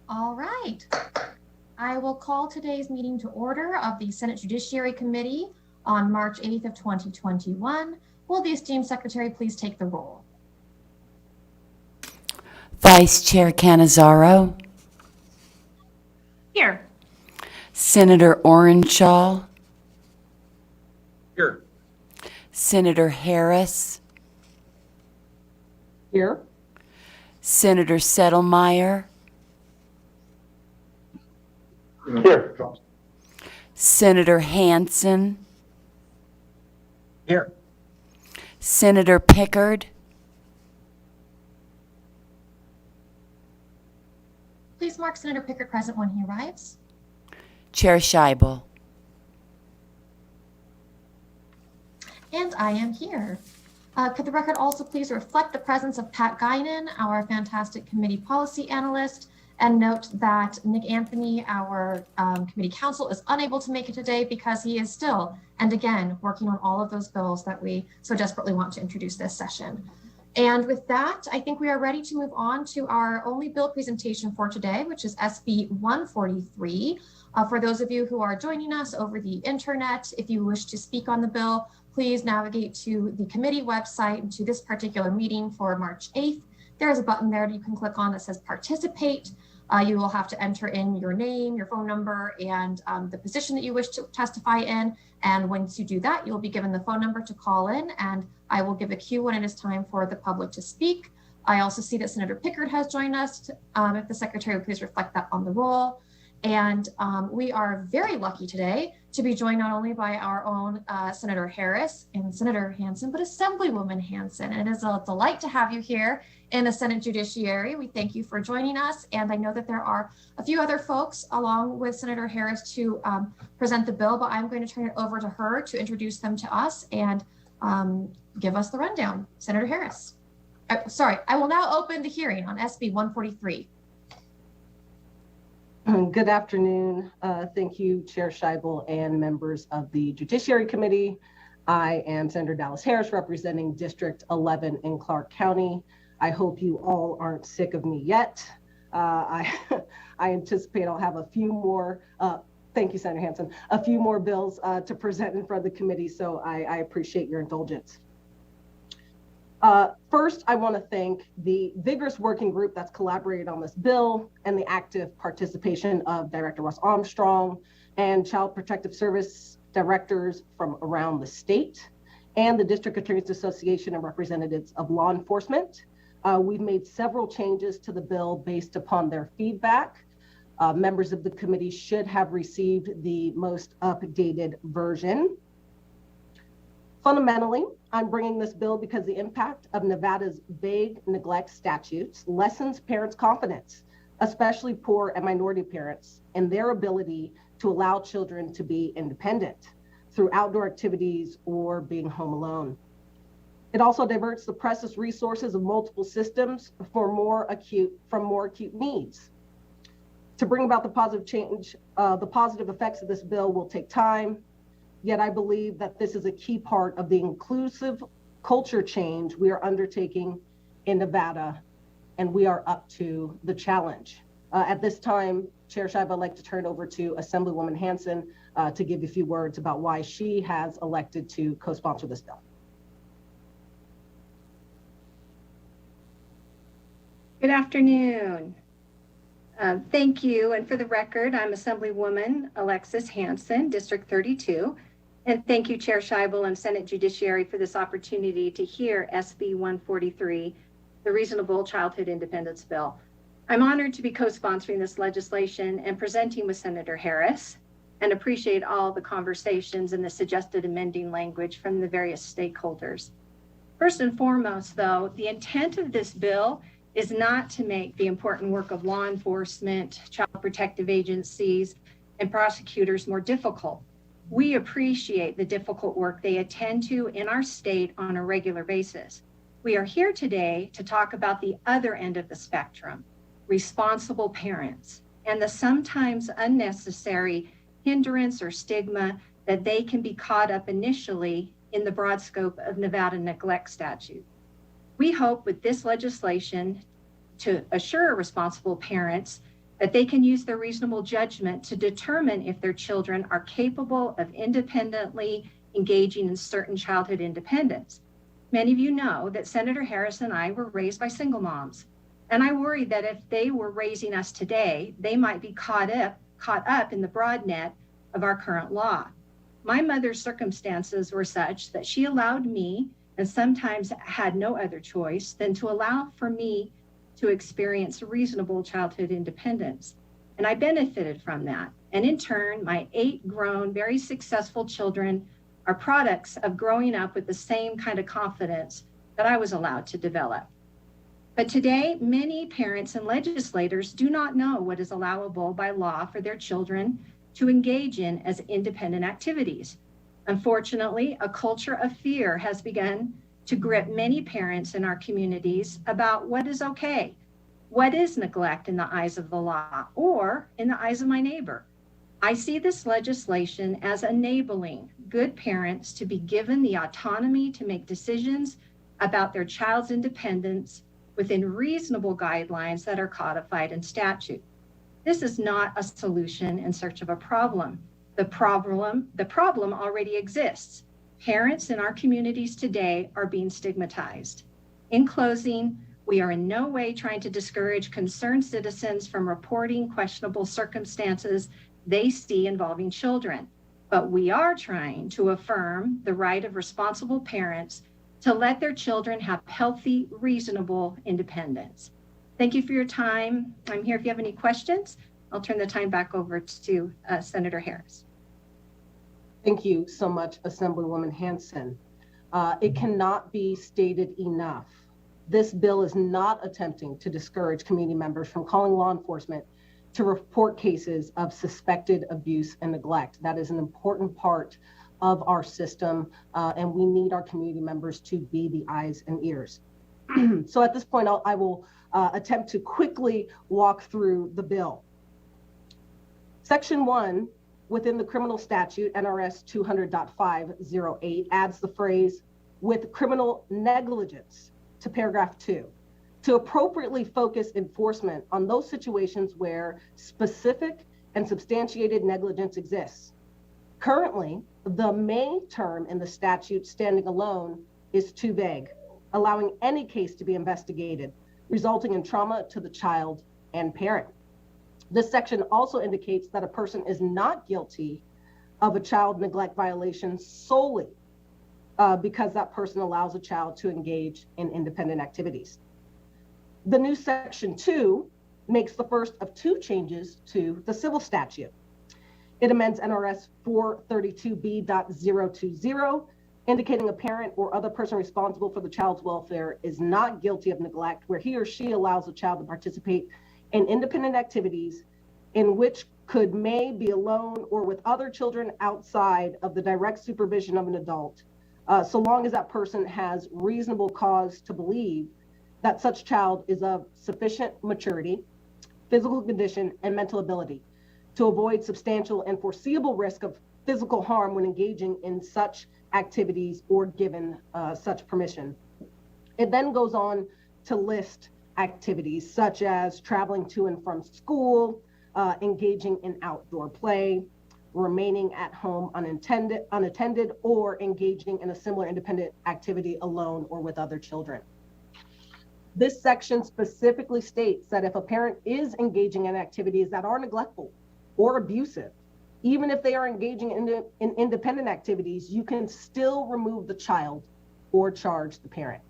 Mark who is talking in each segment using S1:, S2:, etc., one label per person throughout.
S1: All right. I will call today's meeting to order of the Senate Judiciary Committee on March 8th of 2021. Will the esteemed secretary please take the roll?
S2: Vice Chair Cannizzaro,
S3: Here.
S2: Senator Orenshaw,
S4: Here.
S2: Senator Harris,
S4: Here.
S2: Senator Settlemyre,
S4: Here.
S2: Senator Hansen,
S4: Here.
S2: Senator Pickard,
S1: Please mark Senator Pickard present when he arrives.
S2: Chair Scheibel.
S1: And I am here. Could the record also please reflect the presence of Pat Guinan, our fantastic committee policy analyst, and note that Nick Anthony, our committee counsel, is unable to make it today because he is still, and again, working on all of those bills that we so desperately want to introduce this session. And with that, I think we are ready to move on to our only bill presentation for today, which is SB 143. For those of you who are joining us over the internet, if you wish to speak on the bill, please navigate to the committee website and to this particular meeting for March 8th. There is a button there that you can click on that says participate. You will have to enter in your name, your phone number, and the position that you wish to testify in. And once you do that, you'll be given the phone number to call in, and I will give a cue when it is time for the public to speak. I also see that Senator Pickard has joined us. If the secretary would please reflect that on the roll. And we are very lucky today to be joined not only by our own Senator Harris and Senator Hansen, but Assemblywoman Hansen. And it is a delight to have you here in the Senate Judiciary. We thank you for joining us. And I know that there are a few other folks along with Senator Harris to present the bill, but I'm going to turn it over to her to introduce them to us and give us the rundown. Senator Harris. Sorry, I will now open the hearing on SB 143.
S5: Good afternoon. Thank you, Chair Scheibel and members of the Judiciary Committee. I am Senator Dallas Harris, representing District 11 in Clark County. I hope you all aren't sick of me yet. I anticipate I'll have a few more, thank you, Senator Hansen, a few more bills to present in front of the committee, so I appreciate your indulgence. First, I want to thank the vigorous working group that's collaborated on this bill and the active participation of Director Russ Armstrong and Child Protective Service directors from around the state and the District Attorneys Association and representatives of law enforcement. We've made several changes to the bill based upon their feedback. Members of the committee should have received the most updated version. Fundamentally, I'm bringing this bill because the impact of Nevada's vague neglect statutes lessens parents' confidence, especially poor and minority parents, in their ability to allow children to be independent through outdoor activities or being home alone. It also diverts the precious resources of multiple systems from more acute needs. To bring about the positive change, the positive effects of this bill will take time. Yet I believe that this is a key part of the inclusive culture change we are undertaking in Nevada, and we are up to the challenge. At this time, Chair Scheibel, I'd like to turn over to Assemblywoman Hansen to give a few words about why she has elected to co-sponsor this bill.
S3: Good afternoon. Thank you. And for the record, I'm Assemblywoman Alexis Hansen, District 32. And thank you, Chair Scheibel and Senate Judiciary, for this opportunity to hear SB 143, the Reasonable Childhood Independence Bill. I'm honored to be co-sponsoring this legislation and presenting with Senator Harris, and appreciate all the conversations and the suggested amending language from the various stakeholders. First and foremost, though, the intent of this bill is not to make the important work of law enforcement, child protective agencies, and prosecutors more difficult. We appreciate the difficult work they attend to in our state on a regular basis. We are here today to talk about the other end of the spectrum, responsible parents, and the sometimes unnecessary hindrance or stigma that they can be caught up initially in the broad scope of Nevada neglect statute. We hope with this legislation to assure responsible parents that they can use their reasonable judgment to determine if their children are capable of independently engaging in certain childhood independence. Many of you know that Senator Harris and I were raised by single moms, and I worried that if they were raising us today, they might be caught up in the broad net of our current law. My mother's circumstances were such that she allowed me, and sometimes had no other choice than to allow for me to experience reasonable childhood independence. And I benefited from that. And in turn, my 8 grown, very successful children are products of growing up with the same kind of confidence that I was allowed to develop. But today, many parents and legislators do not know what is allowable by law for their children to engage in as independent activities. Unfortunately, a culture of fear has begun to grip many parents in our communities about what is okay, what is neglect in the eyes of the law or in the eyes of my neighbor. I see this legislation as enabling good parents to be given the autonomy to make decisions about their child's independence within reasonable guidelines that are codified in statute. This is not a solution in search of a problem. The problem already exists. Parents in our communities today are being stigmatized. In closing, we are in no way trying to discourage concerned citizens from reporting questionable circumstances they see involving children, but we are trying to affirm the right of responsible parents to let their children have healthy, reasonable independence. Thank you for your time. I'm here if you have any questions. I'll turn the time back over to Senator Harris.
S5: Thank you so much, Assemblywoman Hanson. It cannot be stated enough. This bill is not attempting to discourage community members from calling law enforcement to report cases of suspected abuse and neglect. That is an important part of our system, and we need our community members to be the eyes and ears. So at this point, I will attempt to quickly walk through the bill. Section 1 within the criminal statute, NRS 200.508, adds the phrase "with criminal negligence" to paragraph 2 to appropriately focus enforcement on those situations where specific and substantiated negligence exists. Currently, the "may" term in the statute standing alone is too vague, allowing any case to be investigated, resulting in trauma to the child and parent. This section also indicates that a person is not guilty of a child neglect violation solely because that person allows a child to engage in independent activities. The new Section 2 makes the first of 2 changes to the civil statute. It amends NRS 432B.020, indicating a parent or other person responsible for the child's welfare is not guilty of neglect where he or she allows a child to participate in independent activities in which may be alone or with other children outside of the direct supervision of an adult, so long as that person has reasonable cause to believe that such child is of sufficient maturity, physical condition, and mental ability to avoid substantial and foreseeable risk of physical harm when engaging in such activities or given such permission. It then goes on to list activities such as traveling to and from school, engaging in outdoor play, remaining at home unattended, or engaging in a similar independent activity alone or with other children. This section specifically states that if a parent is engaging in activities that are neglectful or abusive, even if they are engaging in independent activities, you can still remove the child or charge the parent.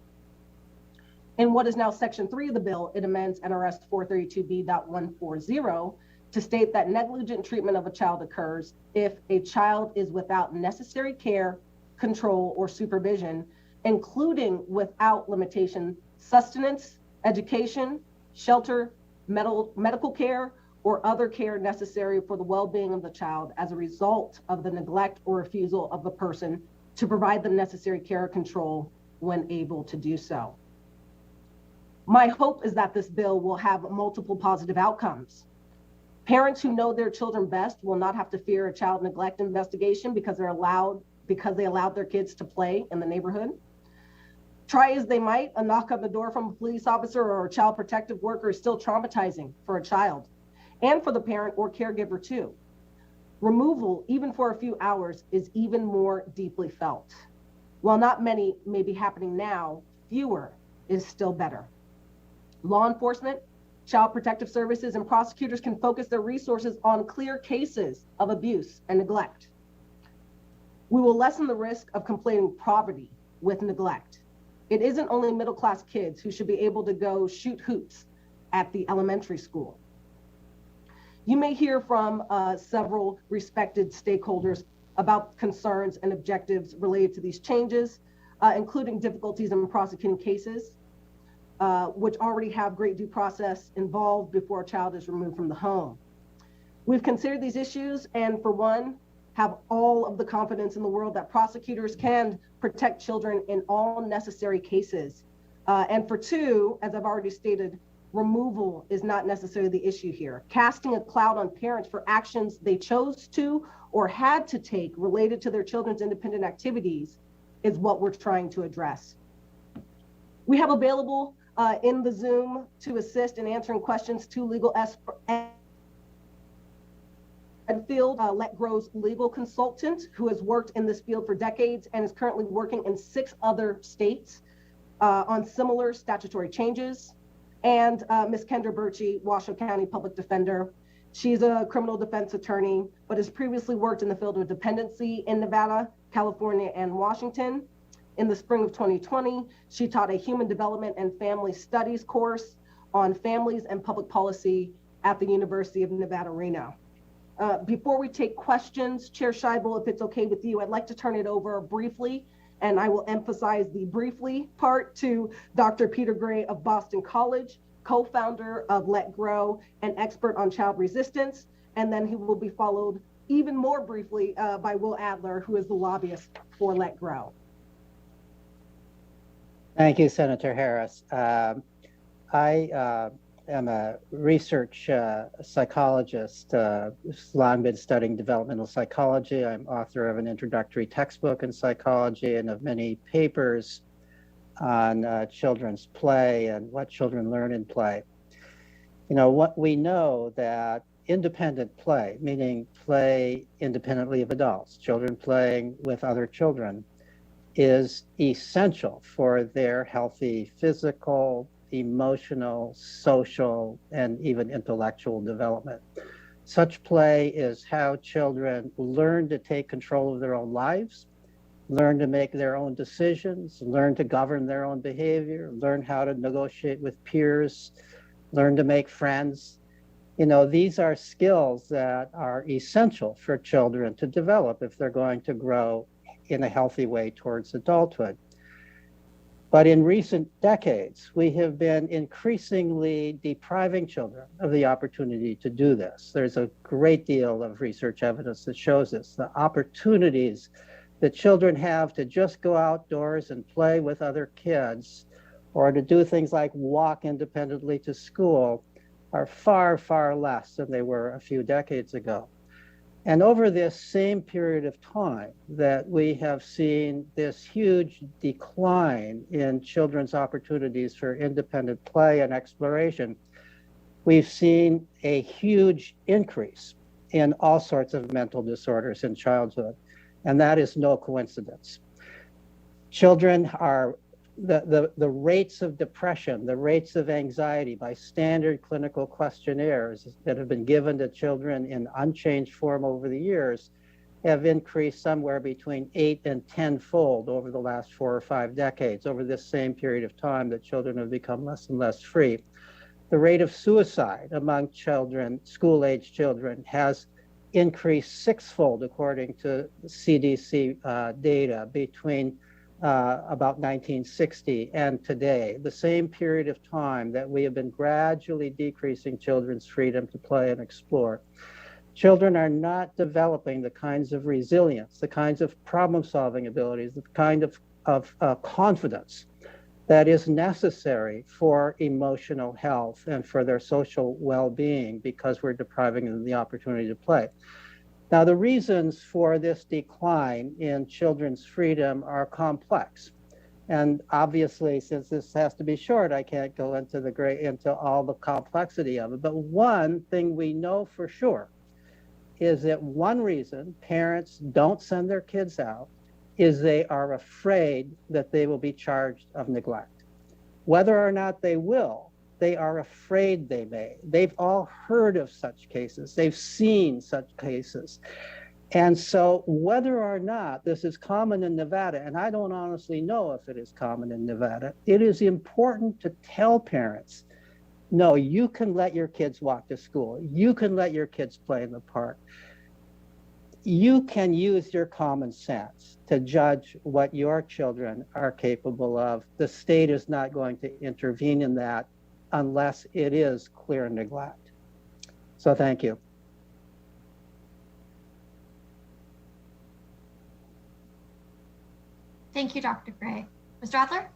S5: In what is now Section 3 of the bill, it amends NRS 432B.140 to state that negligent treatment of a child occurs if a child is without necessary care, control, or supervision, including without limitation sustenance, education, shelter, medical care, or other care necessary for the well-being of the child as a result of the neglect or refusal of the person to provide the necessary care or control when able to do so. My hope is that this bill will have multiple positive outcomes. Parents who know their children best will not have to fear a child neglect investigation because they allowed their kids to play in the neighborhood. Try as they might, a knock on the door from a police officer or a child protective worker is still traumatizing for a child. and for the parent or caregiver too. Removal, even for a few hours, is even more deeply felt. While not many may be happening now, fewer is still better. Law enforcement, child protective services, and prosecutors can focus their resources on clear cases of abuse and neglect. We will lessen the risk of conflating poverty with neglect. It isn't only middle-class kids who should be able to go shoot hoops at the elementary school. You may hear from several respected stakeholders about concerns and objectives related to these changes, including difficulties in prosecuting cases, which already have great due process involved before a child is removed from the home. We've considered these issues and, for one, have all of the confidence in the world that prosecutors can protect children in all necessary cases. And for two, as I've already stated, removal is not necessarily the issue here. Casting a cloud on parents for actions they chose to or had to take related to their children's independent activities is what we're trying to address. We have available in the Zoom to assist in answering questions to legal field, Let Grow's legal consultant, who has worked in this field for decades and is currently working in 6 other states on similar statutory changes. And Ms. Kendra Birchie, Washoe County Public Defender. She's a criminal defense attorney, but has previously worked in the field of dependency in Nevada, California, and Washington. In the spring of 2020, she taught a human development and family studies course on families and public policy at the University of Nevada, Reno. Before we take questions, Chair Scheibel, if it's okay with you, I'd like to turn it over briefly, and I will emphasize the briefly part, to Dr. Peter Gray of Boston College, co-founder of Let Grow, and expert on child resistance. And then he will be followed even more briefly by Will Adler, who is the lobbyist for Let Grow.
S6: Thank you, Senator Harris. I am a research psychologist, long been studying developmental psychology. I'm author of an introductory textbook in psychology and of many papers on children's play and what children learn in play. You know, what we know that independent play, meaning play independently of adults, children playing with other children, is essential for their healthy physical, emotional, social, and even intellectual development. Such play is how children learn to take control of their own lives, learn to make their own decisions, learn to govern their own behavior, learn how to negotiate with peers, learn to make friends. You know, these are skills that are essential for children to develop if they're going to grow in a healthy way towards adulthood. But in recent decades, we have been increasingly depriving children of the opportunity to do this. There's a great deal of research evidence that shows this. The opportunities that children have to just go outdoors and play with other kids, or to do things like walk independently to school, are far, far less than they were a few decades ago. And over this same period of time that we have seen this huge decline in children's opportunities for independent play and exploration, we've seen a huge increase in all sorts of mental disorders in childhood. And that is no coincidence. Children are, the rates of depression, the rates of anxiety by standard clinical questionnaires that have been given to children in unchanged form over the years have increased somewhere between 8 and 10-fold over the last 4 or 5 decades, over this same period of time that children have become less and less free. The rate of suicide among children, school-age children, has increased 6-fold according to CDC data between about 1960 and today, the same period of time that we have been gradually decreasing children's freedom to play and explore. Children are not developing the kinds of resilience, the kinds of problem-solving abilities, the kind of confidence that is necessary for emotional health and for their social well-being, because we're depriving them the opportunity to play. Now, the reasons for this decline in children's freedom are complex. And obviously, since this has to be short, I can't go into all the complexity of it. But one thing we know for sure is that one reason parents don't send their kids out is they are afraid that they will be charged of neglect. Whether or not they will, they are afraid they may. They've all heard of such cases. They've seen such cases. And so whether or not this is common in Nevada, and I don't honestly know if it is common in Nevada, it is important to tell parents, no, you can let your kids walk to school. You can let your kids play in the park. You can use your common sense to judge what your children are capable of. The state is not going to intervene in that unless it is clear neglect. So thank you.
S1: Thank you, Dr. Gray. Mr. Adler?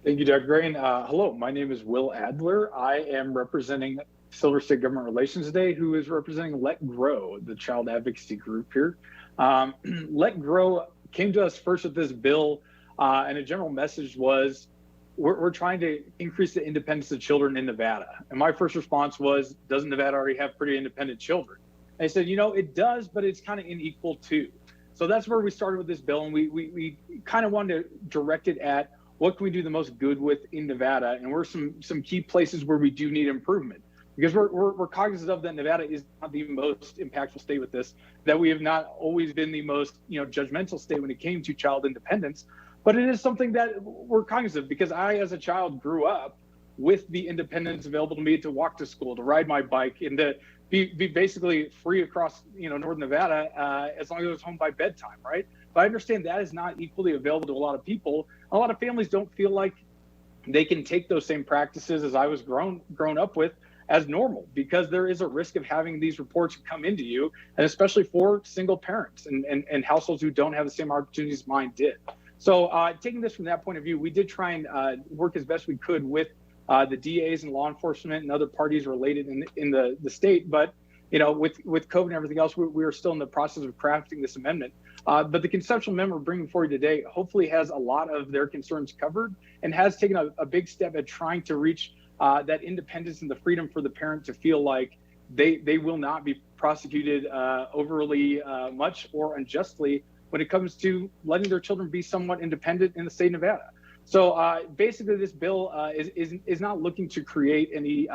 S4: Thank you, Dr. Gray. And hello, my name is Will Adler. I am representing Silver State Government Relations today, who is representing Let Grow, the child advocacy group here. Let Grow came to us first with this bill, and a general message was, we're trying to increase the independence of children in Nevada. And my first response was, doesn't Nevada already have pretty independent children? And I said, you know, it does, but it's kind of unequal too. So that's where we started with this bill, and we kind of wanted to direct it at what can we do the most good with in Nevada, and where are some key places where we do need improvement, because we're cognizant of that Nevada is not the most impactful state with this, that we have not always been the most judgmental state when it came to child independence, but it is something that we're cognizant of, because I as a child grew up with the independence available to me to walk to school, to ride my bike, and to be basically free across northern Nevada as long as I was home by bedtime, right? But I understand that is not equally available to a lot of people. A lot of families don't feel like they can take those same practices as I was grown up with as normal, because there is a risk of having these reports come into you, and especially for single parents and households who don't have the same opportunities mine did. So taking this from that point of view, we did try and work as best we could with the DAs and law enforcement and other parties related in the state. But with COVID and everything else, we are still in the process of crafting this amendment. But the conceptual amendment we're bringing forward today hopefully has a lot of their concerns covered, and has taken a big step at trying to reach that independence and the freedom for the parent to feel like they will not be prosecuted overly much or unjustly when it comes to letting their children be somewhat independent in the state of Nevada. So basically, this bill is not looking to create any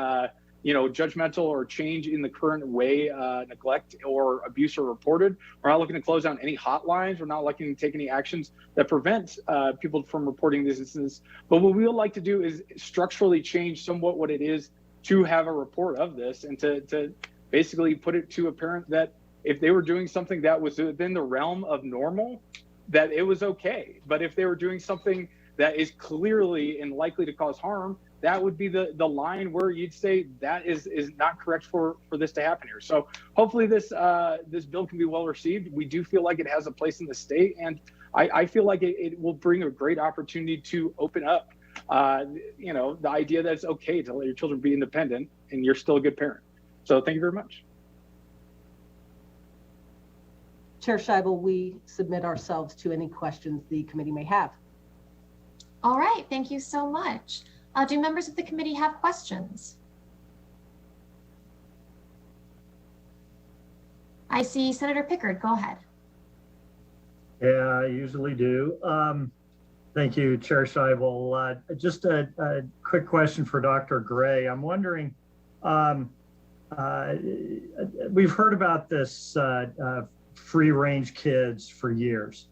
S4: judgmental or change in the current way neglect or abuse are reported. We're not looking to close down any hotlines. We're not looking to take any actions that prevent people from reporting these incidents. But what we would like to do is structurally change somewhat what it is to have a report of this, and to basically put it to a parent that if they were doing something that was within the realm of normal, that it was okay. But if they were doing something that is clearly and likely to cause harm, that would be the line where you'd say that is not correct for this to happen here. So hopefully this bill can be well received. We do feel like it has a place in the state, and I feel like it will bring a great opportunity to open up the idea that it's okay to let your children be independent and you're still a good parent. So thank you very much.
S5: Chair Scheibel, we submit ourselves to any questions the committee may have.
S1: All right, thank you so much. Do members of the committee have questions? I see Senator Pickard, go ahead.
S7: Yeah, I usually do. Thank you, Chair Scheibel. Just a quick question for Dr. Gray. I'm wondering, we've heard about this free range kids for years.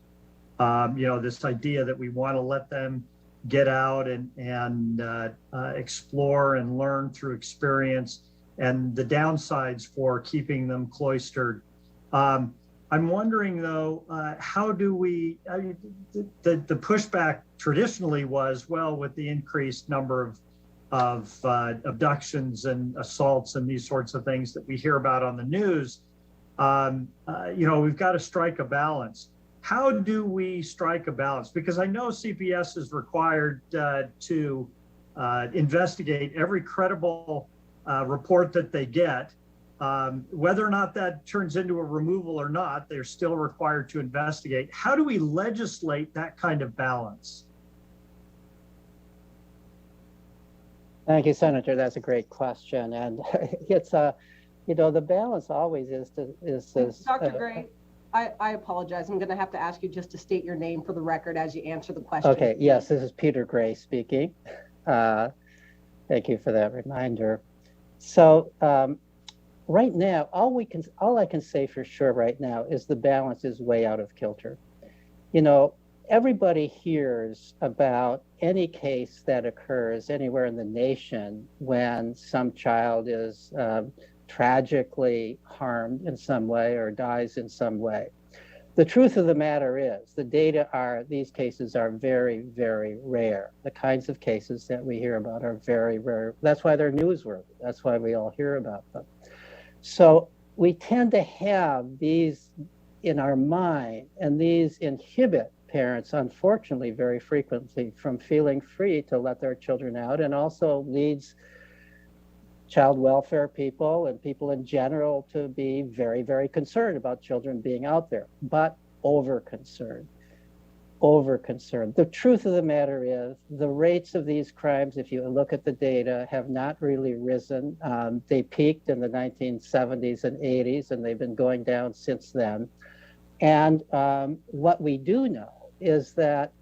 S7: This idea that we want to let them get out and explore and learn through experience, and the downsides for keeping them cloistered. I'm wondering though, how do we, the pushback traditionally was, well, with the increased number of abductions and assaults and these sorts of things that we hear about on the news, we've got to strike a balance. How do we strike a balance? Because I know CPS is required to investigate every credible report that they get. Whether or not that turns into a removal or not, they're still required to investigate. How do we legislate that kind of balance?
S6: Thank you, Senator. That's a great question. And it's the balance always is
S5: Dr. Gray, I apologize. I'm going to have to ask you just to state your name for the record as you answer the question.
S6: Okay, yes, this is Peter Gray speaking. Thank you for that reminder. So right now, all I can say for sure right now is the balance is way out of kilter. Everybody hears about any case that occurs anywhere in the nation when some child is tragically harmed in some way or dies in some way. The truth of the matter is the data are these cases are very, very rare. The kinds of cases that we hear about are very rare. That's why they're newsworthy. That's why we all hear about them. So we tend to have these in our mind, and these inhibit parents, unfortunately, very frequently from feeling free to let their children out, and also leads child welfare people and people in general to be very, very concerned about children being out there, but over-concerned. The truth of the matter is the rates of these crimes, if you look at the data, have not really risen. They peaked in the 1970s and 80s, and they've been going down since then. And what we do know is that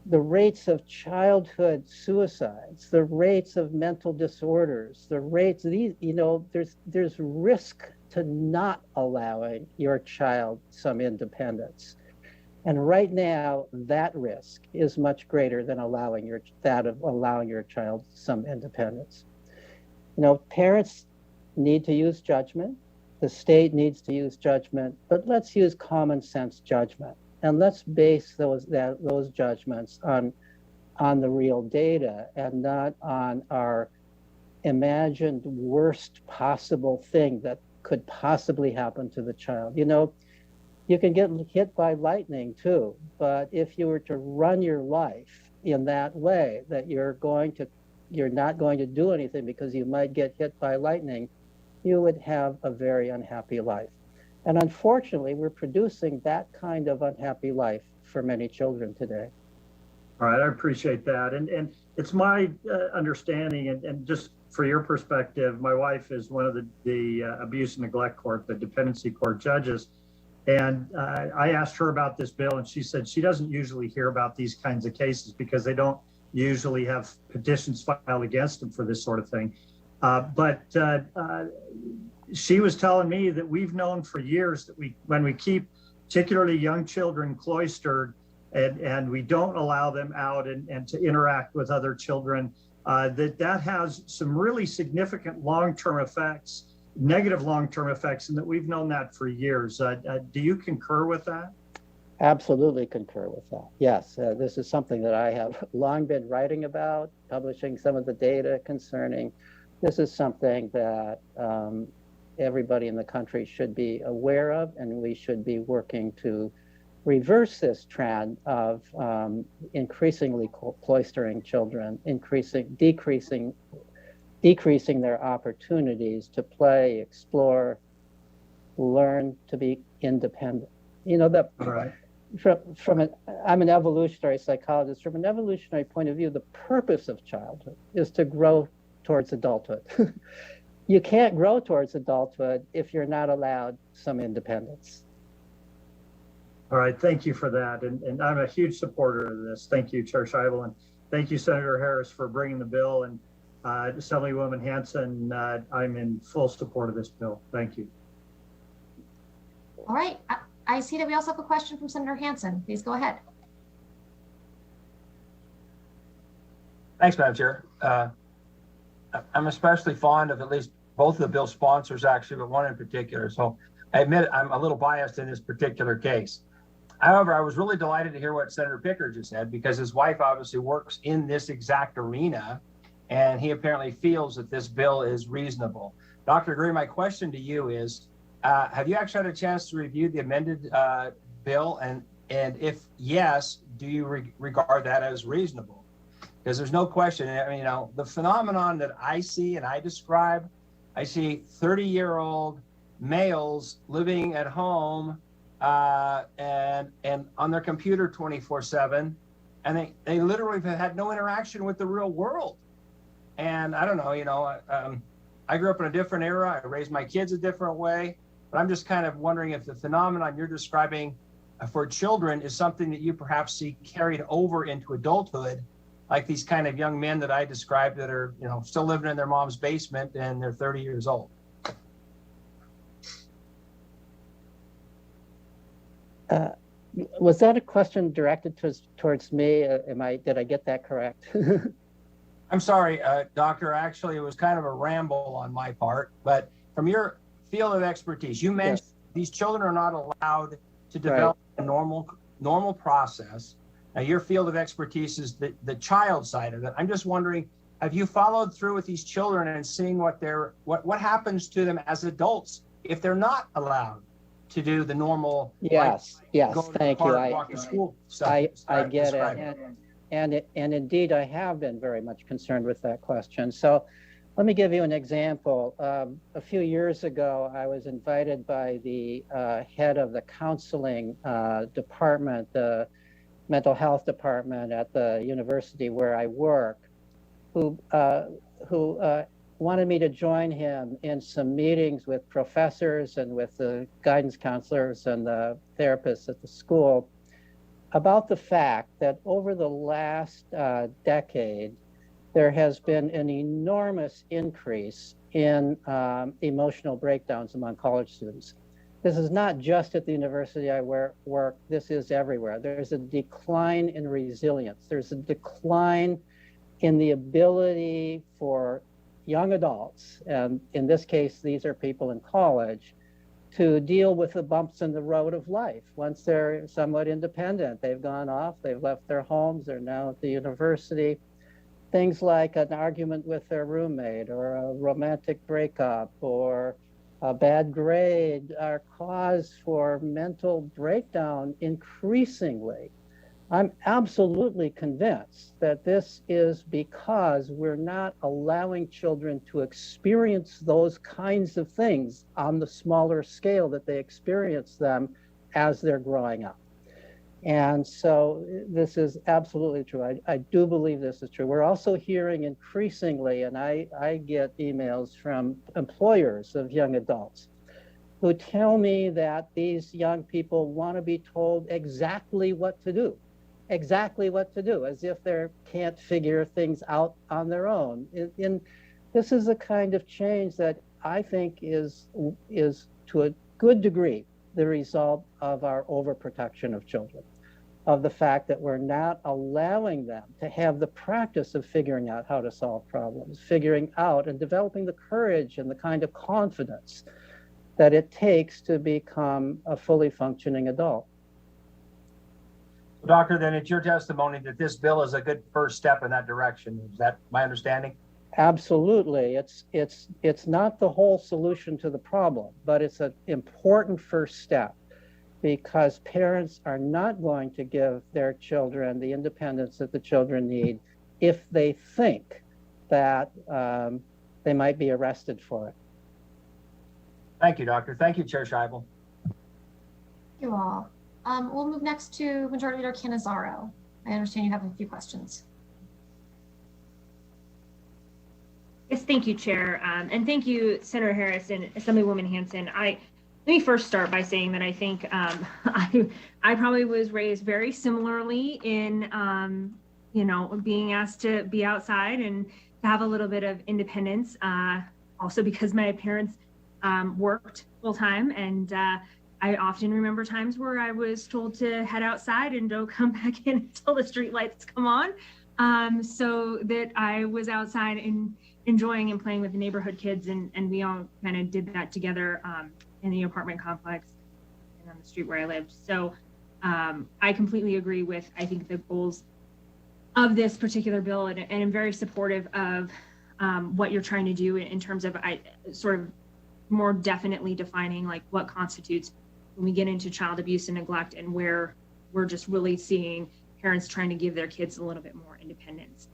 S6: the rates of childhood suicides, the rates of mental disorders, the rates, there's risk to not allowing your child some independence. And right now, that risk is much greater than allowing your child some independence. Parents need to use judgment. The state needs to use judgment, but let's use common sense judgment. And let's base those judgments on the real data and not on our imagined worst possible thing that could possibly happen to the child. You can get hit by lightning too, but if you were to run your life in that way, that you're not going to do anything because you might get hit by lightning, you would have a very unhappy life. And unfortunately, we're producing that kind of unhappy life for many children today.
S7: All right, I appreciate that. And it's my understanding, and just for your perspective, my wife is one of the abuse and neglect court, the dependency court judges. And I asked her about this bill, and she said she doesn't usually hear about these kinds of cases because they don't usually have petitions filed against them for this sort of thing. But she was telling me that we've known for years that when we keep particularly young children cloistered and we don't allow them out and to interact with other children, that has some really significant long-term effects, negative long-term effects, and that we've known that for years. Do you concur with that?
S6: Absolutely concur with that. Yes, this is something that I have long been writing about, publishing some of the data concerning. This is something that everybody in the country should be aware of, and we should be working to reverse this trend of increasingly cloistering children, decreasing their opportunities to play, explore, learn to be independent.
S7: All right.
S6: I'm an evolutionary psychologist. From an evolutionary point of view, the purpose of childhood is to grow towards adulthood. You can't grow towards adulthood if you're not allowed some independence.
S7: All right, thank you for that. And I'm a huge supporter of this. Thank you, Chair Scheibel, and thank you, Senator Harris, for bringing the bill. And Assemblywoman Hanson, I'm in full support of this bill. Thank you.
S1: All right, I see that we also have a question from Senator Hanson. Please go ahead.
S8: Thanks, Madam Chair. I'm especially fond of at least both of the bill sponsors, actually, but one in particular. So I admit I'm a little biased in this particular case. However, I was really delighted to hear what Senator Pickard just said, because his wife obviously works in this exact arena, and he apparently feels that this bill is reasonable. Dr. Gray, my question to you is, have you actually had a chance to review the amended bill? And if yes, do you regard that as reasonable? Because there's no question, the phenomenon that I see and I describe I see 30-year-old males living at home and on their computer 24/7, and they literally have had no interaction with the real world. And I don't know, I grew up in a different era. I raised my kids a different way, but I'm just kind of wondering if the phenomenon you're describing for children is something that you perhaps see carried over into adulthood, like these kind of young men that I described that are, still living in their mom's basement and they're 30 years old.
S6: Was that a question directed towards me? Did I get that correct?
S8: I'm sorry, Doctor. Actually, it was kind of a ramble on my part, but from your field of expertise, you mentioned these children are not allowed to develop a normal process. Now, your field of expertise is the child side of it. I'm just wondering, have you followed through with these children and seeing what happens to them as adults if they're not allowed to do the normal?
S6: Yes,
S8: go to
S6: thank
S8: the park,
S6: you.
S8: walk to school stuff.
S6: I get it. And indeed, I have been very much concerned with that question. So let me give you an example. A few years ago, I was invited by the head of the counseling department, the mental health department at the university where I work, who wanted me to join him in some meetings with professors and with the guidance counselors and the therapists at the school about the fact that over the last decade, there has been an enormous increase in emotional breakdowns among college students. This is not just at the university I work, this is everywhere. There's a decline in resilience. There's a decline in the ability for young adults, and in this case, these are people in college, to deal with the bumps in the road of life. Once they're somewhat independent, they've gone off, they've left their homes, they're now at the university. Things like an argument with their roommate or a romantic breakup or a bad grade are cause for mental breakdown increasingly. I'm absolutely convinced that this is because we're not allowing children to experience those kinds of things on the smaller scale that they experience them as they're growing up. And so this is absolutely true. I do believe this is true. We're also hearing increasingly, and I get emails from employers of young adults who tell me that these young people want to be told exactly what to do, as if they can't figure things out on their own. This is a kind of change that I think is to a good degree the result of our overprotection of children, of the fact that we're not allowing them to have the practice of figuring out how to solve problems, figuring out and developing the courage and the kind of confidence that it takes to become a fully functioning adult.
S8: Doctor, then it's your testimony that this bill is a good first step in that direction. Is that my understanding?
S6: Absolutely. It's not the whole solution to the problem, but it's an important first step, because parents are not going to give their children the independence that the children need if they think that they might be arrested for it.
S8: Thank you, Doctor. Thank you, Chair Scheibel.
S1: Thank you all. We'll move next to Majority Leader Cannizzaro. I understand you have a few questions.
S9: Yes, thank you, Chair. And thank you, Senator Harris and Assemblywoman Hanson. Let me first start by saying that I think I probably was raised very similarly in, being asked to be outside and to have a little bit of independence. Also because my parents worked full time, and I often remember times where I was told to head outside and don't come back in until the street lights come on. So that I was outside and enjoying and playing with the neighborhood kids, and we all kind of did that together in the apartment complex and on the street where I lived. So I completely agree with, I think, the goals of this particular bill, and I'm very supportive of what you're trying to do in terms of sort of more definitely defining like what constitutes when we get into child abuse and neglect, and where we're just really seeing parents trying to give their kids a little bit more independence.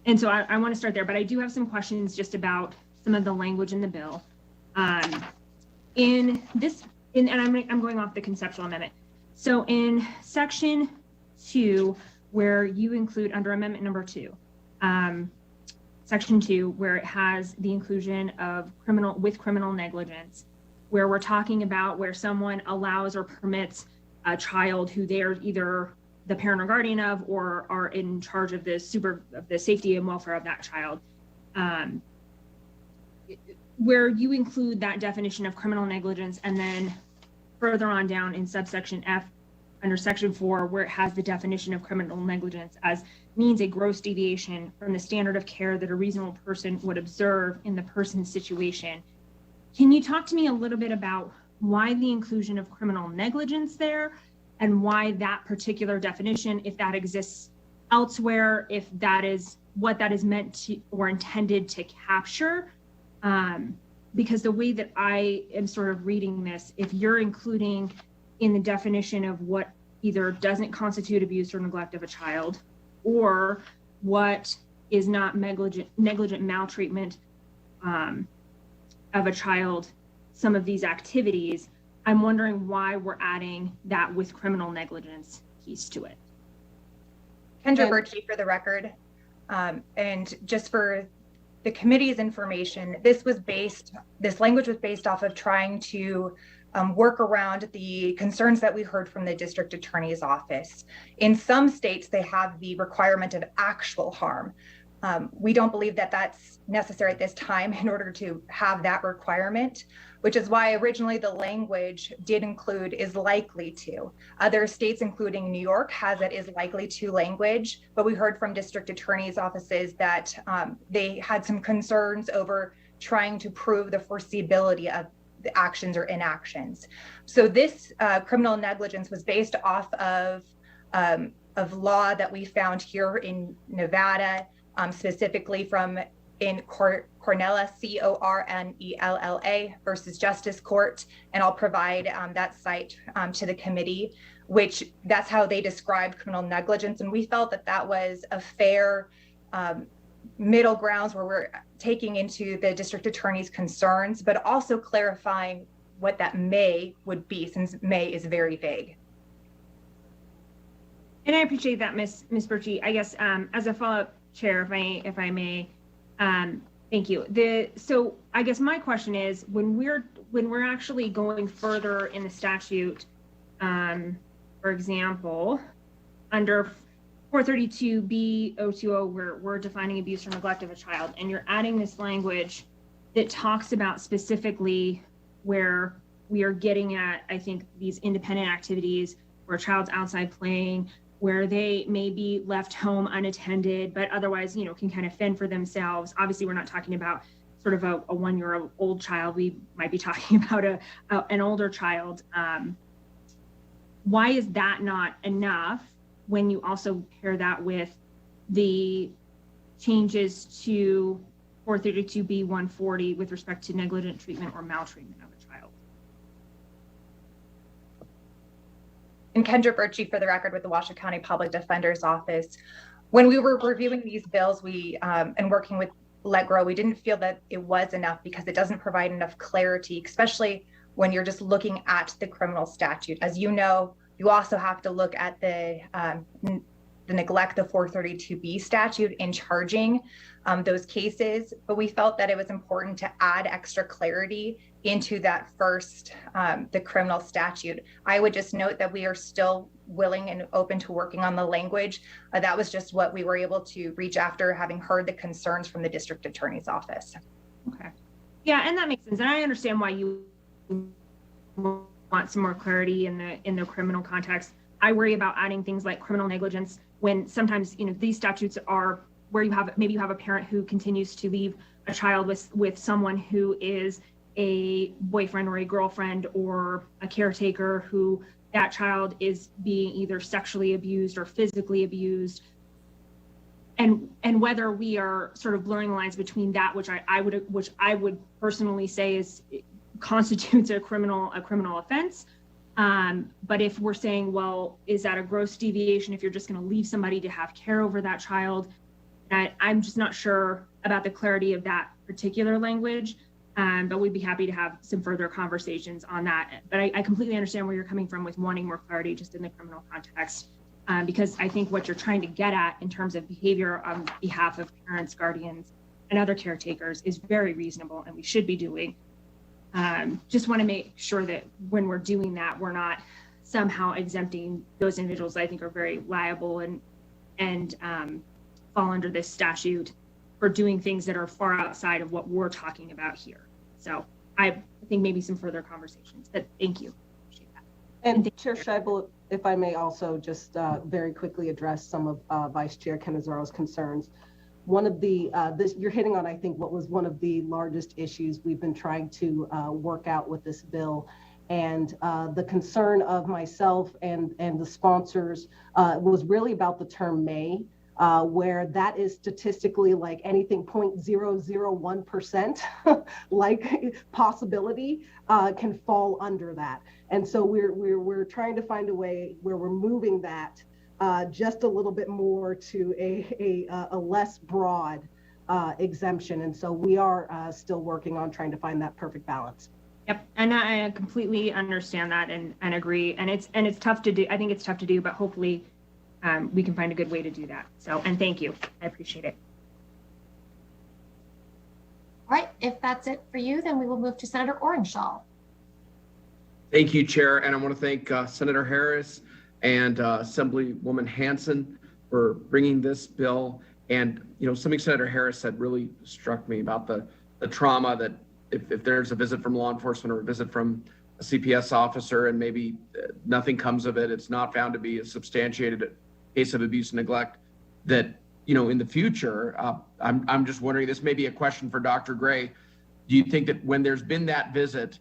S9: And so I want to start there, but I do have some questions just about some of the language in the bill. I'm going off the conceptual amendment. So in section 2, where you include under amendment number 2, section 2, where it has the inclusion of criminal negligence, where we're talking about where someone allows or permits a child who they are either the parent or guardian of, or are in charge of the safety and welfare of that child, where you include that definition of criminal negligence, and then further on down in subsection F under section 4, where it has the definition of criminal negligence as means a gross deviation from the standard of care that a reasonable person would observe in the person's situation. Can you talk to me a little bit about why the inclusion of criminal negligence there, and why that particular definition, if that exists elsewhere, if that is what that is meant to or intended to capture? Because the way that I am sort of reading this, if you're including in the definition of what either doesn't constitute abuse or neglect of a child, or what is not negligent maltreatment of a child, some of these activities, I'm wondering why we're adding that with criminal negligence piece to it.
S10: Kendra Birchie for the record. And just for the committee's information, this language was based off of trying to work around the concerns that we heard from the district attorney's office. In some states, they have the requirement of actual harm. We don't believe that that's necessary at this time in order to have that requirement, which is why originally the language did include is likely to. Other states, including New York, has it is likely to language, but we heard from district attorneys' offices that they had some concerns over trying to prove the foreseeability of the actions or inactions. So this criminal negligence was based off of law that we found here in Nevada, specifically from in Cornella, Cornella versus Justice Court, and I'll provide that site to the committee, which that's how they described criminal negligence. And we felt that that was a fair middle grounds where we're taking into the district attorney's concerns, but also clarifying what that may would be, since may is very vague.
S9: And I appreciate that, Ms. Birchie. I guess as a follow-up, Chair, if I may, thank you. So I guess my question is, when we're actually going further in the statute, for example, under 432B020, where we're defining abuse or neglect of a child, and you're adding this language that talks about specifically where we are getting at, I think, these independent activities where a child's outside playing, where they may be left home unattended, but otherwise, can kind of fend for themselves. Obviously, we're not talking about sort of a 1-year-old child. We might be talking about an older child. Why is that not enough when you also pair that with the changes to 432B140 with respect to negligent treatment or maltreatment of a child?
S10: And Kendra Birchie for the record with the Washoe County Public Defender's Office. When we were reviewing these bills, and working with Let Grow, we didn't feel that it was enough because it doesn't provide enough clarity, especially when you're just looking at the criminal statute. As you know, you also have to look at the neglect of 432B statute in charging those cases, but we felt that it was important to add extra clarity into that first, the criminal statute. I would just note that we are still willing and open to working on the language. That was just what we were able to reach after having heard the concerns from the district attorney's office.
S9: Okay. Yeah, and that makes sense. And I understand why you want some more clarity in the criminal context. I worry about adding things like criminal negligence when sometimes, these statutes are where you have a parent who continues to leave a child with someone who is a boyfriend or a girlfriend or a caretaker, who that child is being either sexually abused or physically abused. And whether we are sort of blurring the lines between that, which I would personally say constitutes a criminal offense. But if we're saying, well, is that a gross deviation if you're just going to leave somebody to have care over that child? that I'm just not sure about the clarity of that particular language. But we'd be happy to have some further conversations on that. But I completely understand where you're coming from with wanting more clarity just in the criminal context, because I think what you're trying to get at in terms of behavior on behalf of parents, guardians, and other caretakers is very reasonable, and we should be doing. Just want to make sure that when we're doing that, we're not somehow exempting those individuals that I think are very liable and fall under this statute for doing things that are far outside of what we're talking about here. So I think maybe some further conversations, but thank you. Appreciate that.
S5: And Chair Scheibel, if I may also just very quickly address some of Vice Chair Canizaro's concerns. One of the, you're hitting on, I think, what was one of the largest issues we've been trying to work out with this bill. And the concern of myself and the sponsors was really about the term may, where that is statistically like anything 0.001% like possibility can fall under that. And so we're trying to find a way where we're moving that just a little bit more to a less broad exemption. And so we are still working on trying to find that perfect balance.
S9: Yep, and I completely understand that and agree. And it's tough to do. I think it's tough to do, but hopefully we can find a good way to do that. So, and thank you. I appreciate it.
S1: All right, if that's it for you, then we will move to Senator Orenshaw.
S11: Thank you, Chair. And I want to thank Senator Harris and Assemblywoman Hansen for bringing this bill. And, you know, something Senator Harris said really struck me about the trauma that if there's a visit from law enforcement or a visit from a CPS officer and maybe nothing comes of it, it's not found to be a substantiated case of abuse and neglect, that, you know, in the future, I'm just wondering, this may be a question for Dr. Gray. Do you think that when there's been that visit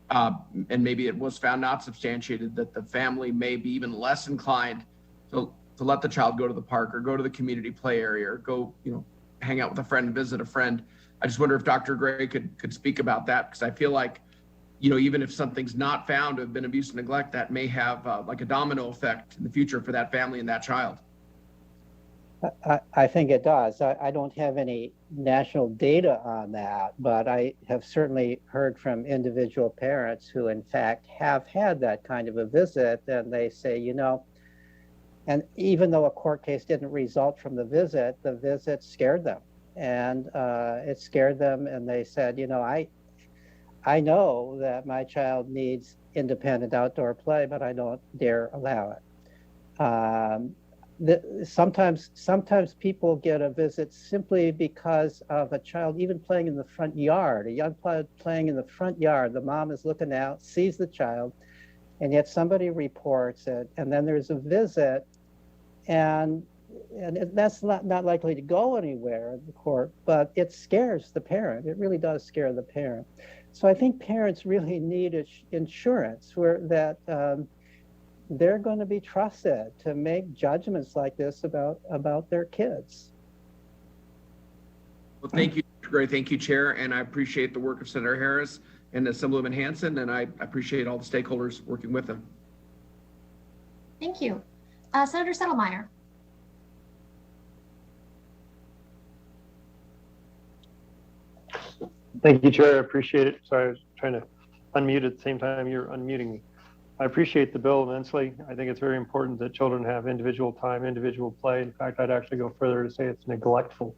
S11: and maybe it was found not substantiated, that the family may be even less inclined to let the child go to the park or go to the community play area or go, you know, hang out with a friend and visit a friend? I just wonder if Dr. Gray could speak about that, because I feel like, you know, even if something's not found to have been abuse and neglect, that may have like a domino effect in the future for that family and that child.
S6: I think it does. I don't have any national data on that, but I have certainly heard from individual parents who in fact have had that kind of a visit, and they say, you know, and even though a court case didn't result from the visit scared them. And it scared them, and they said, you know, I know that my child needs independent outdoor play, but I don't dare allow it. Sometimes people get a visit simply because of a child even playing in the front yard, a young child playing in the front yard. The mom is looking out, sees the child, and yet somebody reports it, and then there's a visit, and that's not likely to go anywhere in the court, but it scares the parent. It really does scare the parent. So I think parents really need insurance that they're going to be trusted to make judgments like this about their kids.
S11: Well, thank you, Gray. Thank you, Chair. And I appreciate the work of Senator Harris and Assemblywoman Hansen, and I appreciate all the stakeholders working with them.
S1: Thank you. Senator Settlemyre.
S12: Thank you, Chair. I appreciate it. Sorry, I was trying to unmute at the same time you're unmuting me. I appreciate the bill immensely. I think it's very important that children have individual time, individual play. In fact, I'd actually go further to say it's neglectful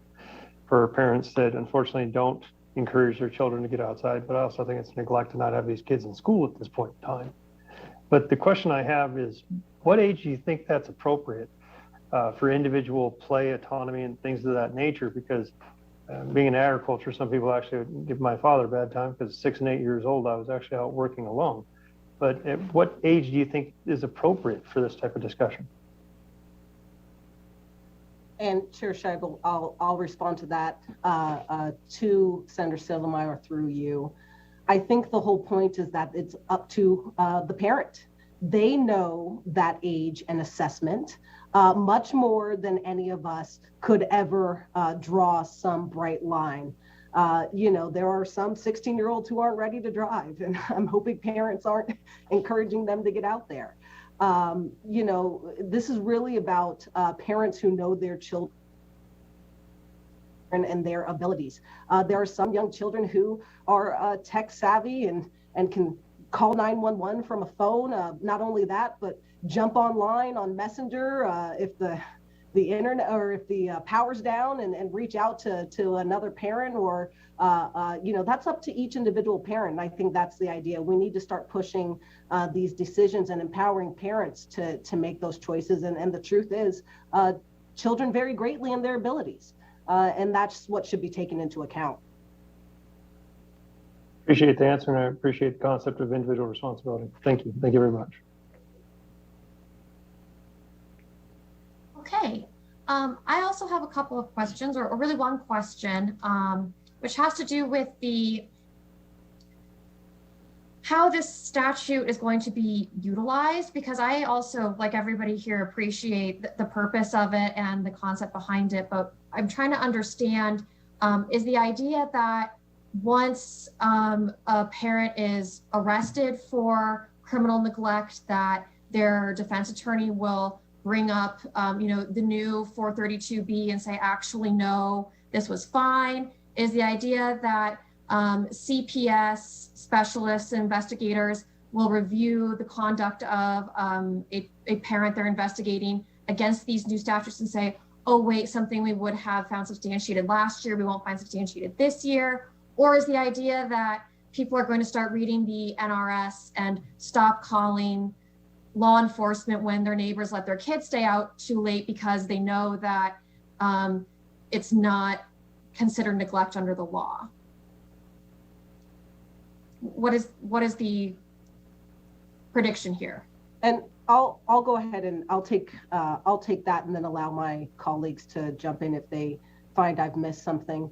S12: for parents that unfortunately don't encourage their children to get outside, but I also think it's neglect to not have these kids in school at this point in time. But the question I have is, what age do you think that's appropriate for individual play, autonomy, and things of that nature? Because being in agriculture, some people actually give my father a bad time because 6 and 8 years old, I was actually out working alone. But at what age do you think is appropriate for this type of discussion?
S5: And Chair Scheibel, I'll respond to that to Senator Settlemyre through you. I think the whole point is that it's up to the parent. They know that age and assessment much more than any of us could ever draw some bright line. You know, there are some 16-year-olds who aren't ready to drive, and I'm hoping parents aren't encouraging them to get out there. You know, this is really about parents who know their children. and their abilities. There are some young children who are tech savvy and can call 911 from a phone. Not only that, but jump online on Messenger if the internet or if the power's down and reach out to another parent or that's up to each individual parent. And I think that's the idea. We need to start pushing these decisions and empowering parents to make those choices. And the truth is, children vary greatly in their abilities. And that's what should be taken into account.
S12: Appreciate the answer, and I appreciate the concept of individual responsibility. Thank you. Thank you very much.
S1: Okay. I also have a couple of questions, or really one question, which has to do with how this statute is going to be utilized, because I also, like everybody here, appreciate the purpose of it and the concept behind it, but I'm trying to understand, is the idea that once a parent is arrested for criminal neglect, that their defense attorney will bring up, the new 432B and say, actually, no, this was fine? Is the idea that CPS specialists and investigators will review the conduct of a parent they're investigating against these new statutes and say, oh, wait, something we would have found substantiated last year, we won't find substantiated this year? Or is the idea that people are going to start reading the NRS and stop calling law enforcement when their neighbors let their kids stay out too late because they know that it's not considered neglect under the law? What is the prediction here?
S5: And I'll go ahead and I'll take that and then allow my colleagues to jump in if they find I've missed something.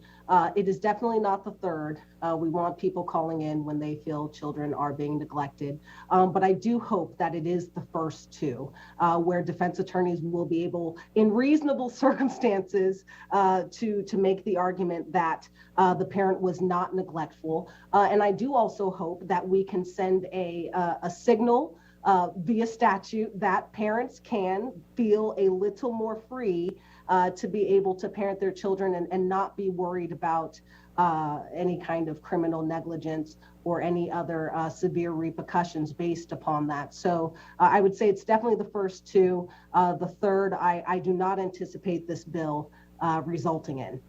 S5: It is definitely not the third. We want people calling in when they feel children are being neglected. But I do hope that it is the first two, where defense attorneys will be able, in reasonable circumstances, to make the argument that the parent was not neglectful. And I do also hope that we can send a signal via statute that parents can feel a little more free to be able to parent their children and not be worried about any kind of criminal negligence or any other severe repercussions based upon that. So I would say it's definitely the first two. The third, I do not anticipate this bill resulting in.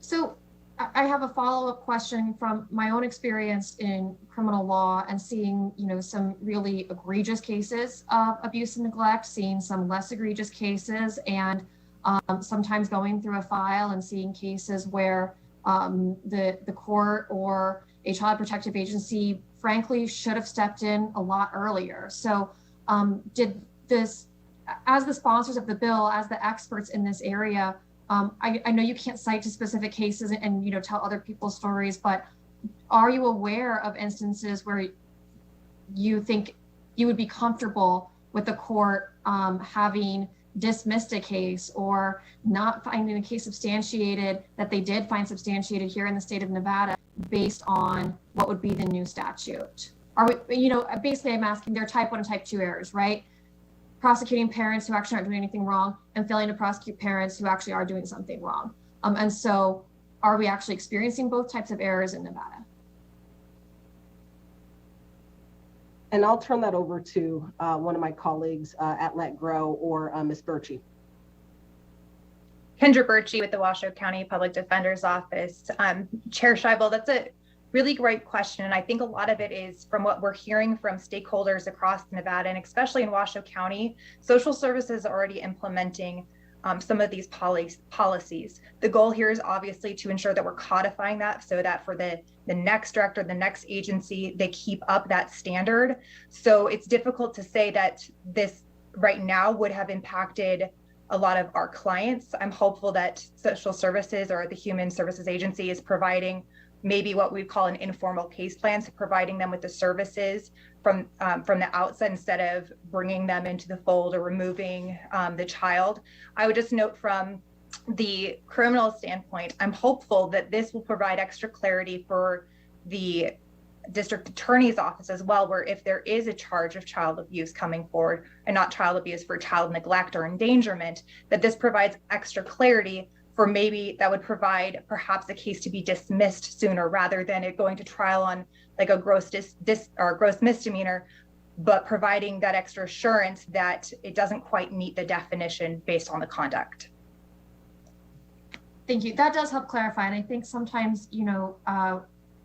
S1: So I have a follow-up question from my own experience in criminal law and seeing, some really egregious cases of abuse and neglect, seeing some less egregious cases, and sometimes going through a file and seeing cases where the court or a child protective agency, frankly, should have stepped in a lot earlier. So did this, as the sponsors of the bill, as the experts in this area, I know you can't cite to specific cases and tell other people's stories, but are you aware of instances where you think you would be comfortable with the court having dismissed a case or not finding a case substantiated that they did find substantiated here in the state of Nevada based on what would be the new statute? Are we, basically I'm asking, there are type 1 and type 2 errors, right? Prosecuting parents who actually aren't doing anything wrong and failing to prosecute parents who actually are doing something wrong. And so are we actually experiencing both types of errors in Nevada?
S5: And I'll turn that over to one of my colleagues at Let Grow, or Ms. Birchie.
S10: Kendra Birchie with the Washoe County Public Defender's Office. Chair Scheibel, that's a really great question. And I think a lot of it is from what we're hearing from stakeholders across Nevada, and especially in Washoe County. Social services are already implementing some of these policies. The goal here is obviously to ensure that we're codifying that so that for the next director, the next agency, they keep up that standard. So it's difficult to say that this right now would have impacted a lot of our clients. I'm hopeful that social services or the Human Services Agency is providing maybe what we call an informal case plan, so providing them with the services from the outset instead of bringing them into the fold or removing the child. I would just note from the criminal standpoint, I'm hopeful that this will provide extra clarity for the district attorney's office as well, where if there is a charge of child abuse coming forward, and not child abuse for child neglect or endangerment, that this provides extra clarity for maybe that would provide perhaps a case to be dismissed sooner rather than it going to trial on like a gross gross misdemeanor, but providing that extra assurance that it doesn't quite meet the definition based on the conduct.
S1: Thank you. That does help clarify. And I think sometimes,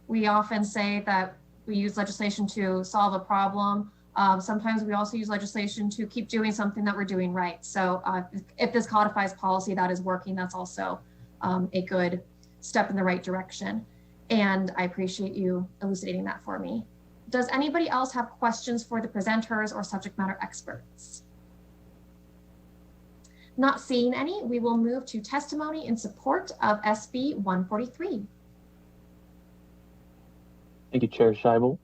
S1: we often say that we use legislation to solve a problem. Sometimes we also use legislation to keep doing something that we're doing right. So if this codifies policy that is working, that's also a good step in the right direction. And I appreciate you elucidating that for me. Does anybody else have questions for the presenters or subject matter experts? Not seeing any, we will move to testimony in support of SB 143.
S13: Thank you, Chair Scheibel.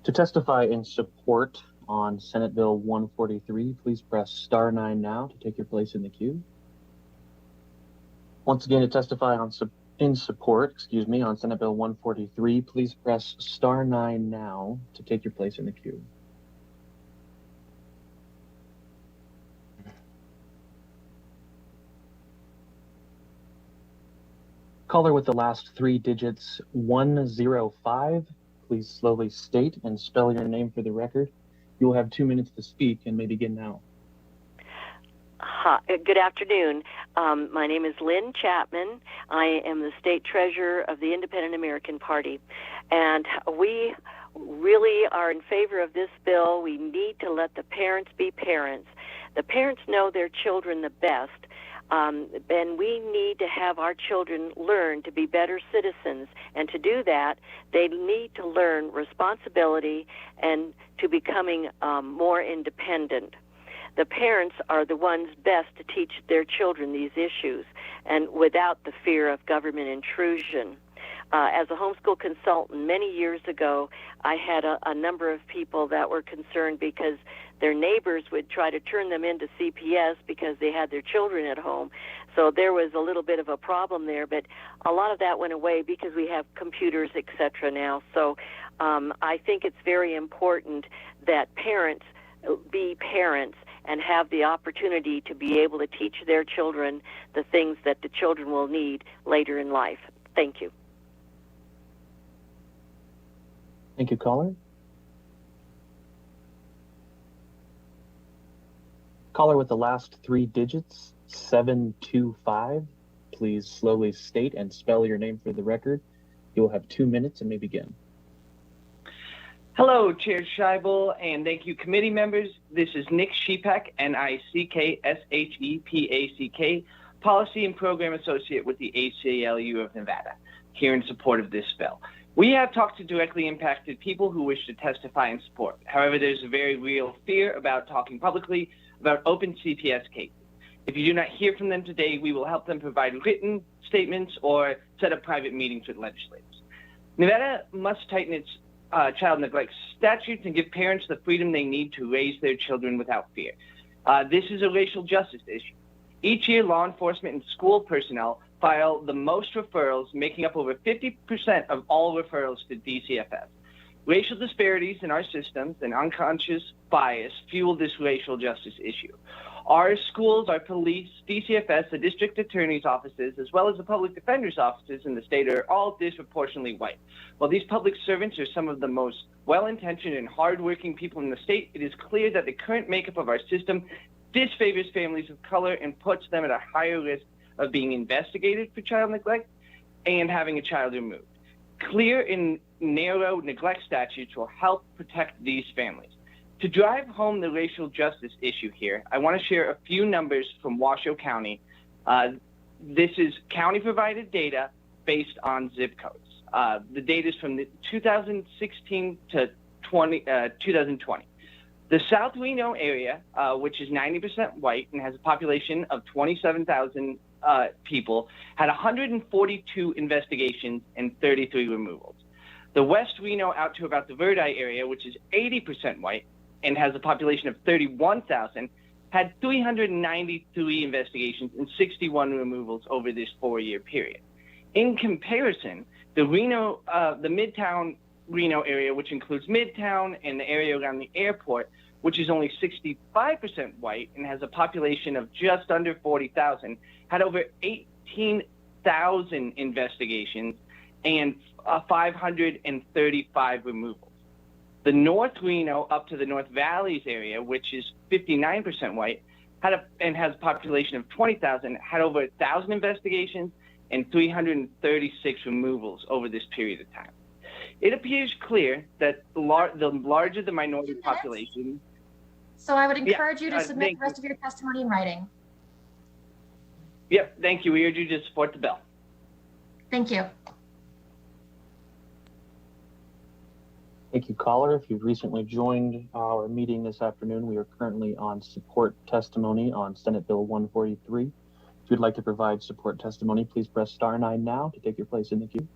S13: To testify in support on Senate Bill 143, please press *9 now to take your place in the queue. Once again, to testify in support on Senate Bill 143, please press *9 now to take your place in the queue. Caller with the last 3 digits 105, please slowly state and spell your name for the record. You will have 2 minutes to speak and may begin now.
S14: Hi, good afternoon. My name is Lynn Chapman. I am the state treasurer of the Independent American Party, and we really are in favor of this bill. We need to let the parents be parents. The parents know their children the best. And we need to have our children learn to be better citizens. And to do that, they need to learn responsibility and to becoming more independent. The parents are the ones best to teach their children these issues, and without the fear of government intrusion. As a homeschool consultant many years ago, I had a number of people that were concerned because their neighbors would try to turn them into CPS because they had their children at home. So there was a little bit of a problem there, but a lot of that went away because we have computers, etc. now. So I think it's very important that parents be parents and have the opportunity to be able to teach their children the things that the children will need later in life. Thank you.
S13: Thank you, caller. Caller with the last 3 digits 725, please slowly state and spell your name for the record. You will have 2 minutes and may begin.
S15: Hello, Chair Scheibel, and thank you, committee members. This is Nick Shepak, Nickshepak, Policy and Program Associate with the ACLU of Nevada, here in support of this bill. We have talked to directly impacted people who wish to testify in support. However, there's a very real fear about talking publicly about open CPS cases. If you do not hear from them today, we will help them provide written statements or set up private meetings with legislators. Nevada must tighten its child neglect statutes and give parents the freedom they need to raise their children without fear. This is a racial justice issue. Each year, law enforcement and school personnel file the most referrals, making up over 50% of all referrals to DCFS. Racial disparities in our systems and unconscious bias fuel this racial justice issue. Our schools, our police, DCFS, the district attorney's offices, as well as the public defender's offices in the state are all disproportionately white. While these public servants are some of the most well-intentioned and hardworking people in the state, it is clear that the current makeup of our system disfavors families of color and puts them at a higher risk of being investigated for child neglect and having a child removed. Clear and narrow neglect statutes will help protect these families. To drive home the racial justice issue here, I want to share a few numbers from Washoe County. This is county-provided data based on zip codes. The data is from 2016 to 2020. The South Reno area, which is 90% white and has a population of 27,000 people, had 142 investigations and 33 removals. The West Reno out to about the Verdi area, which is 80% white and has a population of 31,000, had 393 investigations and 61 removals over this 4-year period. In comparison, the Midtown Reno area, which includes Midtown and the area around the airport, which is only 65% white and has a population of just under 40,000, had over 18,000 investigations and 535 removals. The North Reno up to the North Valleys area, which is 59% white, and has a population of 20,000, had over 1,000 investigations and 336 removals over this period of time. It appears clear that the larger the minority population.
S1: So I would encourage you to submit the rest of your testimony in writing.
S15: Yep, thank you. We urge you to support the bill.
S1: Thank you.
S13: Thank you, caller. If you've recently joined our meeting this afternoon, we are currently on support testimony on Senate Bill 143. If you'd like to provide support testimony, please press star 9 now to take your place in the queue.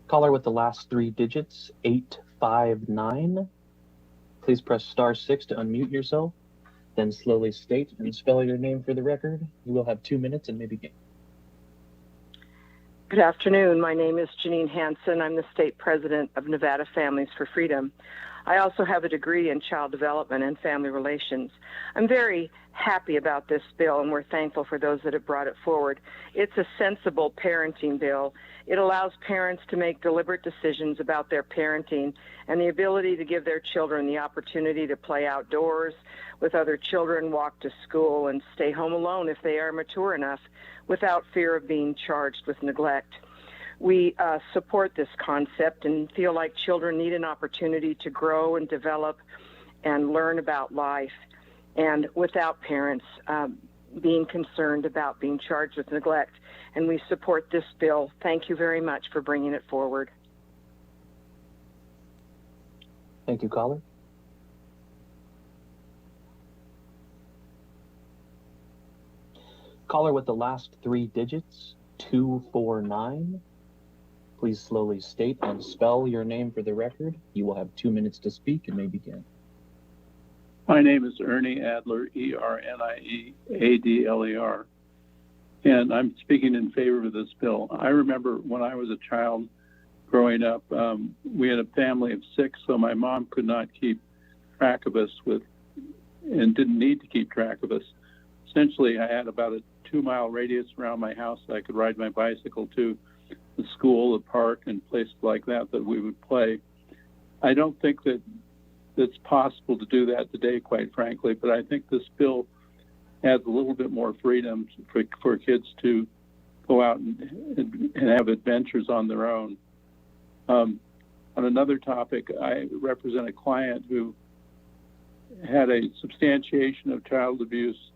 S13: Caller with the last 3 digits, 859. Please press star 6 to unmute yourself, then slowly state and spell your name for the record. You will have 2 minutes and may begin.
S16: Good afternoon. My name is Janine Hansen. I'm the state president of Nevada Families for Freedom. I also have a degree in child development and family relations. I'm very happy about this bill, and we're thankful for those that have brought it forward. It's a sensible parenting bill. It allows parents to make deliberate decisions about their parenting and the ability to give their children the opportunity to play outdoors with other children, walk to school, and stay home alone if they are mature enough without fear of being charged with neglect. We support this concept and feel like children need an opportunity to grow and develop and learn about life, and without parents being concerned about being charged with neglect. And we support this bill. Thank you very much for bringing it forward.
S13: Thank you, caller. Caller with the last 3 digits, 249. Please slowly state and spell your name for the record. You will have 2 minutes to speak and may begin.
S17: My name is Ernie Adler, E-R-N-I-E-A-D-L-E-R, and I'm speaking in favor of this bill. I remember when I was a child growing up, we had a family of 6, so my mom could not keep track of us and didn't need to keep track of us. Essentially, I had about a 2-mile radius around my house that I could ride my bicycle to the school, the park, and places like that we would play. I don't think that it's possible to do that today, quite frankly, but I think this bill adds a little bit more freedom for kids to go out and have adventures on their own. On another topic, I represent a client who had a substantiation of child abuse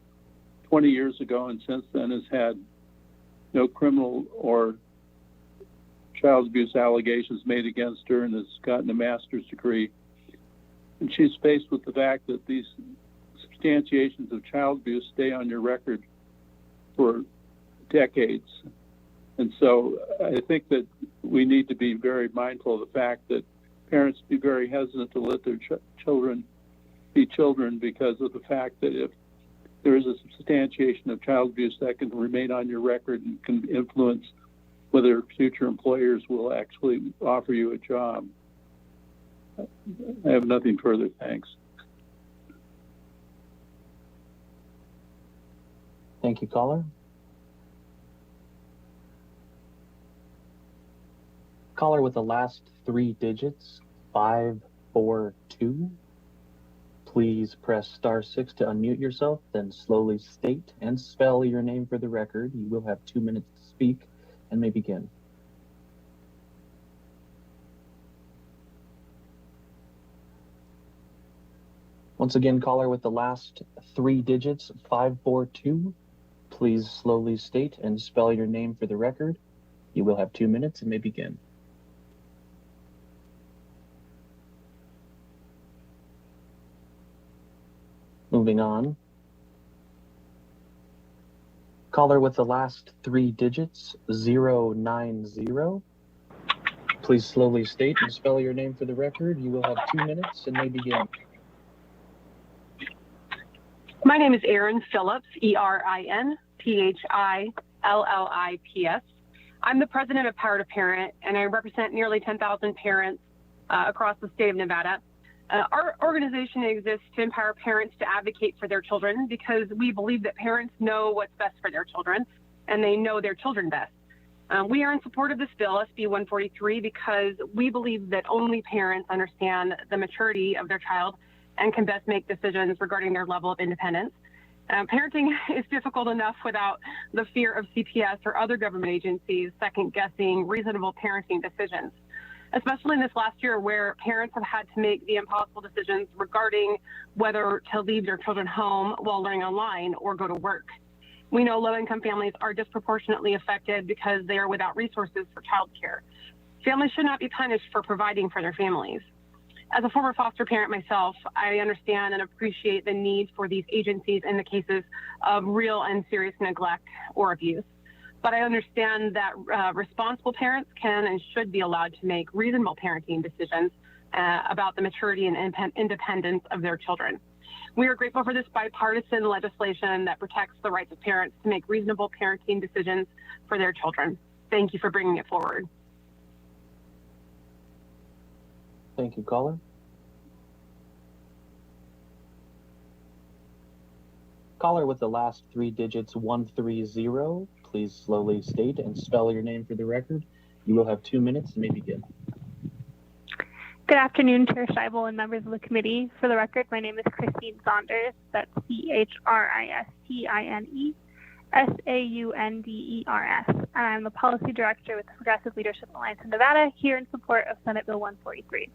S17: 20 years ago, and since then has had no criminal or child abuse allegations made against her and has gotten a master's degree. And she's faced with the fact that these substantiations of child abuse stay on your record for decades. And so I think that we need to be very mindful of the fact that parents be very hesitant to let their children be children because of the fact that if there is a substantiation of child abuse, that can remain on your record and can influence whether future employers will actually offer you a job. I have nothing further. Thanks.
S13: Thank you, caller. Caller with the last 3 digits, 542. Please press star 6 to unmute yourself, then slowly state and spell your name for the record. You will have 2 minutes to speak and may begin. Once again, caller with the last 3 digits, 542. Please slowly state and spell your name for the record. You will have 2 minutes and may begin. Moving on. Caller with the last 3 digits, 090. Please slowly state and spell your name for the record. You will have 2 minutes and may begin.
S18: My name is Erin Phillips, E-R-I-N-P-H-I-L-L-I-P-S. LLIPS. I'm the president of Power to Parent, and I represent nearly 10,000 parents across the state of Nevada. Our organization exists to empower parents to advocate for their children because we believe that parents know what's best for their children, and they know their children best. We are in support of this bill, SB 143, because we believe that only parents understand the maturity of their child and can best make decisions regarding their level of independence. Parenting is difficult enough without the fear of CPS or other government agencies second-guessing reasonable parenting decisions, especially in this last year where parents have had to make the impossible decisions regarding whether to leave their children home while learning online or go to work. We know low-income families are disproportionately affected because they are without resources for childcare. Families should not be punished for providing for their families. As a former foster parent myself, I understand and appreciate the need for these agencies in the cases of real and serious neglect or abuse. But I understand that responsible parents can and should be allowed to make reasonable parenting decisions about the maturity and independence of their children. We are grateful for this bipartisan legislation that protects the rights of parents to make reasonable parenting decisions for their children. Thank you for bringing it forward.
S13: Thank you, caller. Caller with the last three digits 130, please slowly state and spell your name for the record. You will have 2 minutes and may begin.
S19: Good afternoon, Chair Scheibel and members of the committee. For the record, my name is Christine Saunders. That's CHRISTINESAUNDERS. And I'm the Policy Director with the Progressive Leadership Alliance in Nevada, here in support of Senate Bill 143.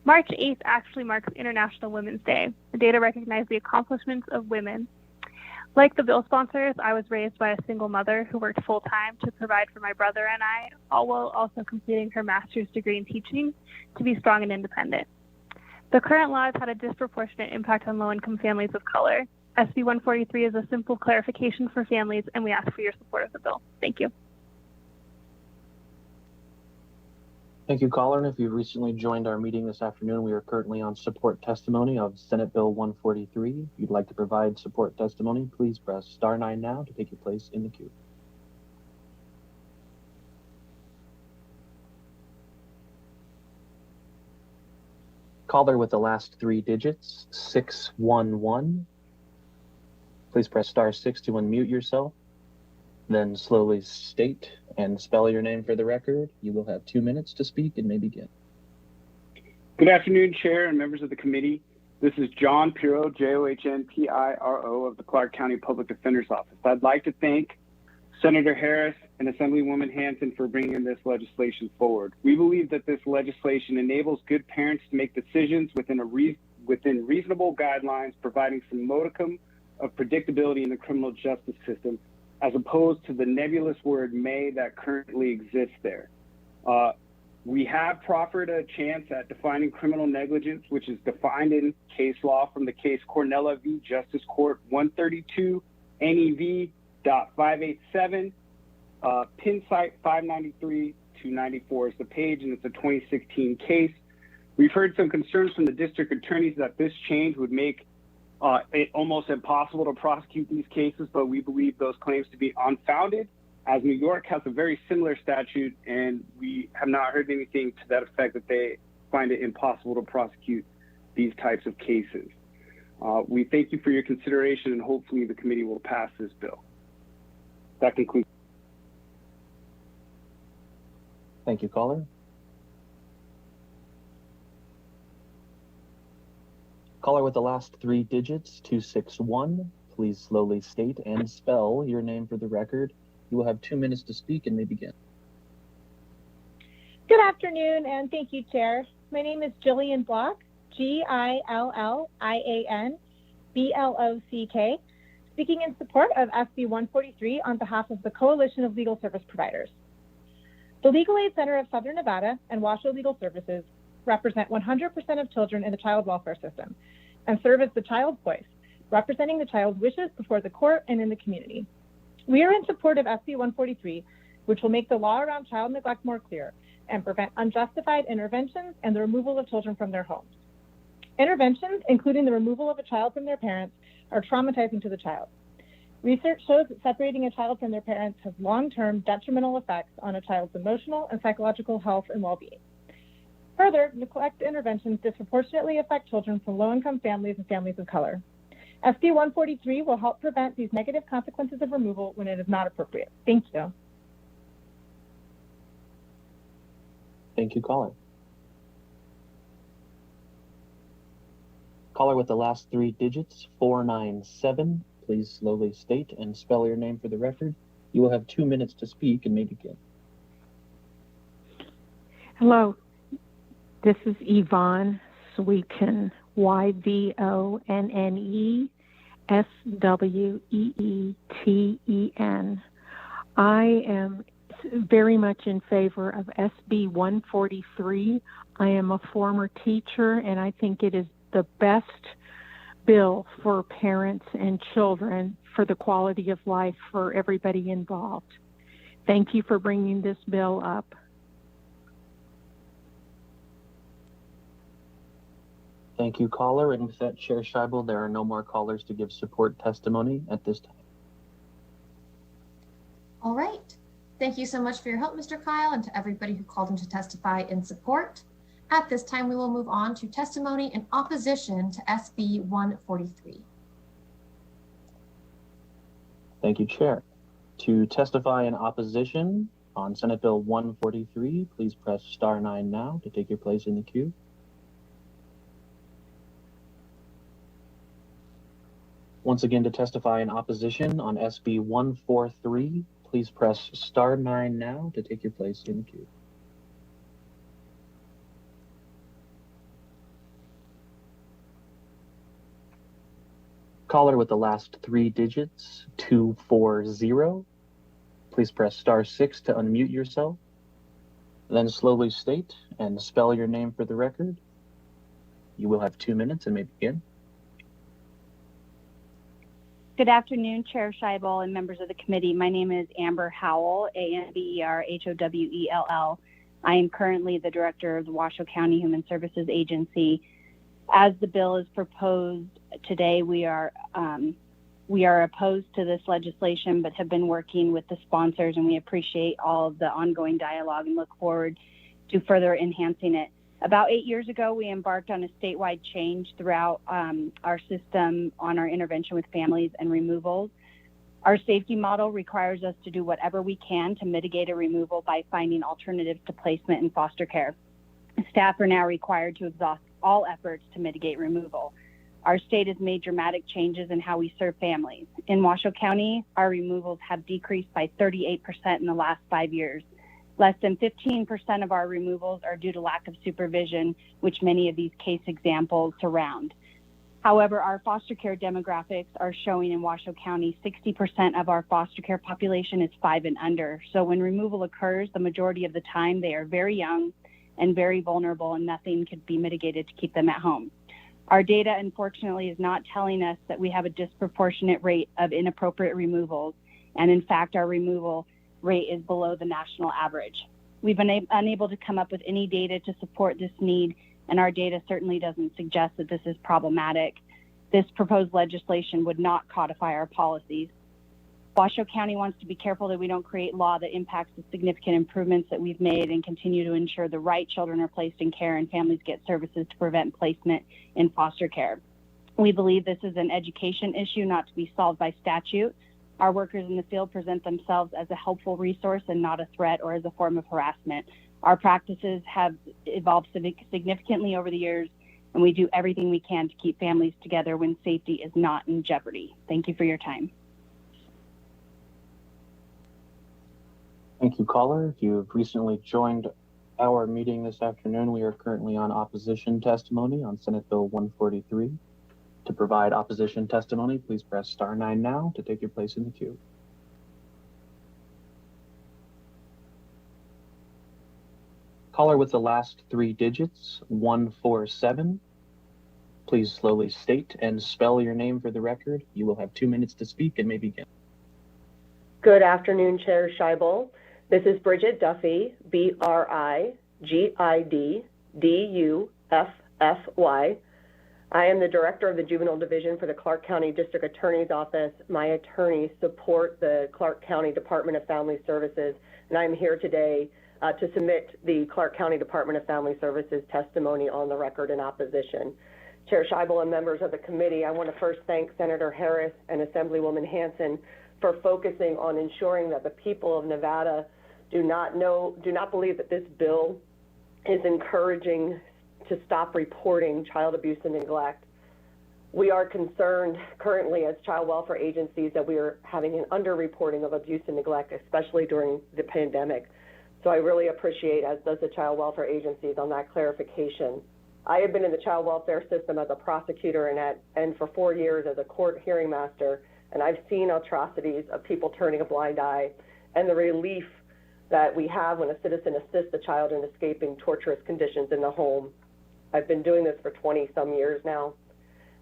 S19: March 8th actually marks International Women's Day, a day to recognize the accomplishments of women. Like the bill sponsors, I was raised by a single mother who worked full-time to provide for my brother and I, all while also completing her master's degree in teaching to be strong and independent. The current law has had a disproportionate impact on low-income families of color. SB 143 is a simple clarification for families, and we ask for your support of the bill. Thank you.
S13: Thank you, caller. And if you've recently joined our meeting this afternoon, we are currently on support testimony of Senate Bill 143. If you'd like to provide support testimony, please press *9 now to take your place in the queue. Caller with the last three digits, 611. Please press *6 to unmute yourself. Then slowly state and spell your name for the record. You will have 2 minutes to speak and may begin.
S20: Good afternoon, Chair and members of the committee. This is John Piro, Johnpiro of the Clark County Public Defender's Office. I'd like to thank Senator Harris and Assemblywoman Hanson for bringing this legislation forward. We believe that this legislation enables good parents to make decisions within reasonable guidelines, providing some modicum of predictability in the criminal justice system, as opposed to the nebulous word may that currently exists there. We have proffered a chance at defining criminal negligence, which is defined in case law from the case Cornella v. Justice Court 132 NEV.587, pin site 593-294 is the page, and it's a 2016 case. We've heard some concerns from the district attorneys that this change would make it almost impossible to prosecute these cases, but we believe those claims to be unfounded, as New York has a very similar statute, and we have not heard anything to that effect that they find it impossible to prosecute these types of cases. We thank you for your consideration, and hopefully the committee will pass this bill. That concludes.
S13: Thank you, caller. Caller with the last three digits, 261. Please slowly state and spell your name for the record. You will have 2 minutes to speak and may begin.
S21: Good afternoon, and thank you, Chair. My name is Jillian Block, GILLIANBLOCK, speaking in support of SB 143 on behalf of the Coalition of Legal Service Providers. The Legal Aid Center of Southern Nevada and Washoe Legal Services represent 100% of children in the child welfare system and serve as the child's voice, representing the child's wishes before the court and in the community. We are in support of SB 143, which will make the law around child neglect more clear and prevent unjustified interventions and the removal of children from their homes. Interventions, including the removal of a child from their parents, are traumatizing to the child. Research shows that separating a child from their parents has long-term detrimental effects on a child's emotional and psychological health and well-being. Further, neglect interventions disproportionately affect children from low-income families and families of color. SB 143 will help prevent these negative consequences of removal when it is not appropriate. Thank you.
S13: Thank you, caller. Caller with the last 3 digits, 497. Please slowly state and spell your name for the record. You will have 2 minutes to speak and may begin.
S2: Hello, this is Yvonne Sweeten, YVONNE SWEETEN. I am very much in favor of SB 143. I am a former teacher, and I think it is the best bill for parents and children for the quality of life for everybody involved. Thank you for bringing this bill up.
S13: Thank you, caller. And with that, Chair Scheibel, there are no more callers to give support testimony at this time.
S1: All right. Thank you so much for your help, Mr. Kyle, and to everybody who called in to testify in support. At this time, we will move on to testimony in opposition to SB 143.
S13: Thank you, Chair. To testify in opposition on Senate Bill 143, please press *9 now to take your place in the queue. Once again, to testify in opposition on SB 143, please press *9 now to take your place in the queue. Caller with the last 3 digits, 240. Please press *6 to unmute yourself. Then slowly state and spell your name for the record. You will have 2 minutes and may begin.
S22: Good afternoon, Chair Scheibel and members of the committee. My name is Amber Howell, AMBERHOWELL. I am currently the director of the Washoe County Human Services Agency. As the bill is proposed today, we are opposed to this legislation, but have been working with the sponsors, and we appreciate all of the ongoing dialogue and look forward to further enhancing it. About 8 years ago, we embarked on a statewide change throughout our system on our intervention with families and removals. Our safety model requires us to do whatever we can to mitigate a removal by finding alternatives to placement in foster care. Staff are now required to exhaust all efforts to mitigate removal. Our state has made dramatic changes in how we serve families. In Washoe County, our removals have decreased by 38% in the last 5 years. Less than 15% of our removals are due to lack of supervision, which many of these case examples surround. However, our foster care demographics are showing in Washoe County 60% of our foster care population is 5 and under. So when removal occurs, the majority of the time they are very young and very vulnerable, and nothing could be mitigated to keep them at home. Our data, unfortunately, is not telling us that we have a disproportionate rate of inappropriate removals, and in fact, our removal rate is below the national average. We've been unable to come up with any data to support this need, and our data certainly doesn't suggest that this is problematic. This proposed legislation would not codify our policies. Washoe County wants to be careful that we don't create law that impacts the significant improvements that we've made and continue to ensure the right children are placed in care and families get services to prevent placement in foster care. We believe this is an education issue not to be solved by statute. Our workers in the field present themselves as a helpful resource and not a threat or as a form of harassment. Our practices have evolved significantly over the years, and we do everything we can to keep families together when safety is not in jeopardy. Thank you for your time.
S13: Thank you, caller. If you've recently joined our meeting this afternoon, we are currently on opposition testimony on Senate Bill 143. To provide opposition testimony, please press *9 now to take your place in the queue. Caller with the last 3 digits, 147. Please slowly state and spell your name for the record. You will have 2 minutes to speak and may begin.
S23: Good afternoon, Chair Scheibel. This is Bridget Duffy, BRIGIDDUFFY. I am the director of the Juvenile Division for the Clark County District Attorney's Office. My attorneys support the Clark County Department of Family Services, and I'm here today to submit the Clark County Department of Family Services testimony on the record in opposition. Chair Scheibel and members of the committee, I want to first thank Senator Harris and Assemblywoman Hanson for focusing on ensuring that the people of Nevada do not believe that this bill is encouraging to stop reporting child abuse and neglect. We are concerned currently as child welfare agencies that we are having an underreporting of abuse and neglect, especially during the pandemic. So I really appreciate, as does the child welfare agencies, on that clarification. I have been in the child welfare system as a prosecutor and for 4 years as a court hearing master, and I've seen atrocities of people turning a blind eye and the relief that we have when a citizen assists a child in escaping torturous conditions in the home. I've been doing this for 20-some years now.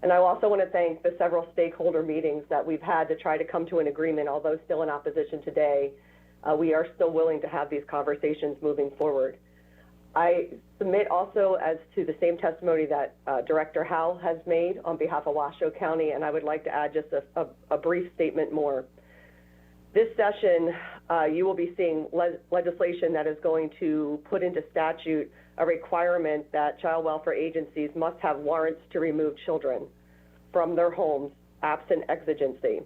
S23: And I also want to thank the several stakeholder meetings that we've had to try to come to an agreement, although still in opposition today. We are still willing to have these conversations moving forward. I submit also as to the same testimony that Director Howell has made on behalf of Washoe County, and I would like to add just a brief statement more. This session, you will be seeing legislation that is going to put into statute a requirement that child welfare agencies must have warrants to remove children from their homes absent exigency.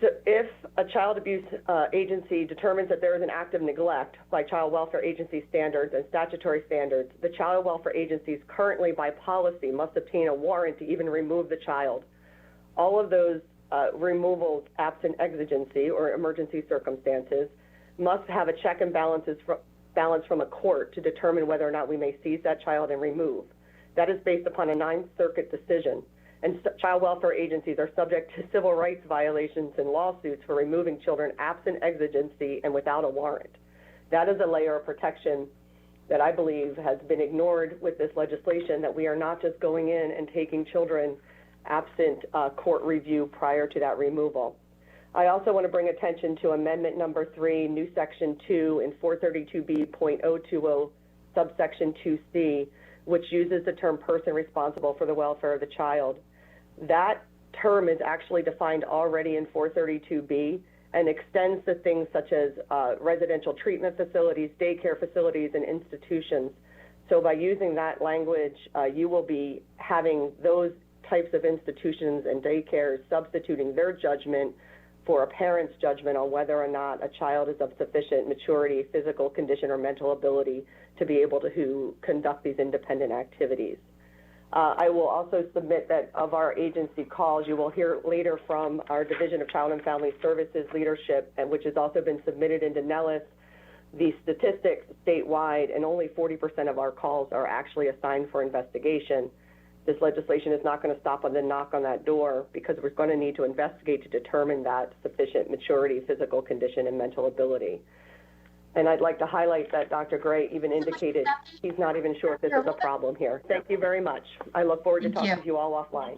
S23: So if a child abuse agency determines that there is an act of neglect by child welfare agency standards and statutory standards, the child welfare agencies currently by policy must obtain a warrant to even remove the child. All of those removals absent exigency or emergency circumstances must have a check and balance from a court to determine whether or not we may seize that child and remove. That is based upon a Ninth Circuit decision. And child welfare agencies are subject to civil rights violations and lawsuits for removing children absent exigency and without a warrant. That is a layer of protection that I believe has been ignored with this legislation, that we are not just going in and taking children absent court review prior to that removal. I also want to bring attention to Amendment Number 3, new Section 2 in 432B.020, subsection 2C, which uses the term person responsible for the welfare of the child. That term is actually defined already in 432B and extends to things such as residential treatment facilities, daycare facilities, and institutions. So by using that language, you will be having those types of institutions and daycares substituting their judgment for a parent's judgment on whether or not a child is of sufficient maturity, physical condition, or mental ability to be able to conduct these independent activities. I will also submit that of our agency calls, you will hear later from our Division of Child and Family Services leadership, and which has also been submitted into Nellis, the statistics statewide, and only 40% of our calls are actually assigned for investigation. This legislation is not going to stop on the knock on that door, because we're going to need to investigate to determine that sufficient maturity, physical condition, and mental ability. And I'd like to highlight that Dr. Gray even indicated he's not even sure if this is a problem here. Thank you very much. I look forward to talking to you all offline.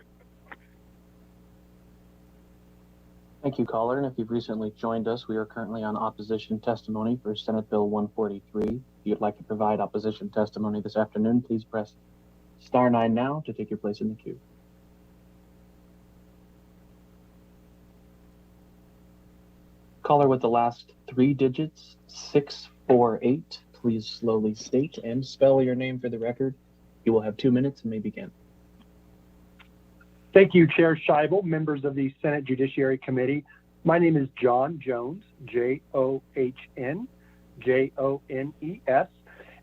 S13: Thank you, caller. And if you've recently joined us, we are currently on opposition testimony for Senate Bill 143. If you'd like to provide opposition testimony this afternoon, please press *9 now to take your place in the queue. Caller with the last 3 digits, 648. Please slowly state and spell your name for the record. You will have 2 minutes and may begin.
S3: Thank you, Chair Scheibel, members of the Senate Judiciary Committee. My name is John Jones, John Jones,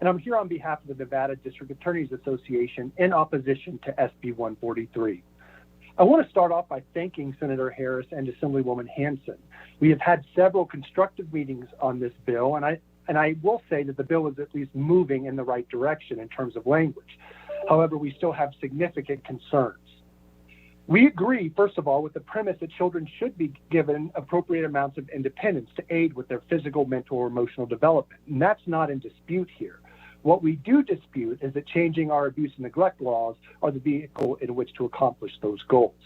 S3: and I'm here on behalf of the Nevada District Attorneys Association in opposition to SB 143. I want to start off by thanking Senator Harris and Assemblywoman Hanson. We have had several constructive meetings on this bill, and I will say that the bill is at least moving in the right direction in terms of language. However, we still have significant concerns. We agree, first of all, with the premise that children should be given appropriate amounts of independence to aid with their physical, mental, or emotional development, and that's not in dispute here. What we do dispute is that changing our abuse and neglect laws are the vehicle in which to accomplish those goals.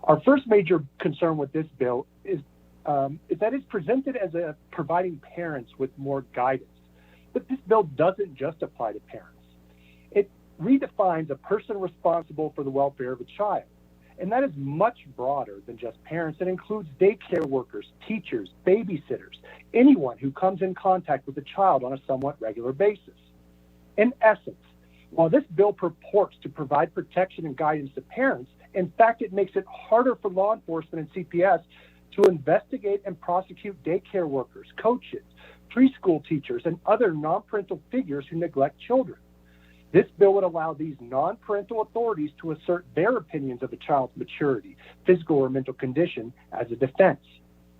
S3: Our first major concern with this bill is that it's presented as providing parents with more guidance. But this bill doesn't just apply to parents. redefines a person responsible for the welfare of a child. And that is much broader than just parents. It includes daycare workers, teachers, babysitters, anyone who comes in contact with a child on a somewhat regular basis. In essence, while this bill purports to provide protection and guidance to parents, in fact, it makes it harder for law enforcement and CPS to investigate and prosecute daycare workers, coaches, preschool teachers, and other non-parental figures who neglect children. This bill would allow these non-parental authorities to assert their opinions of a child's maturity, physical or mental condition as a defense.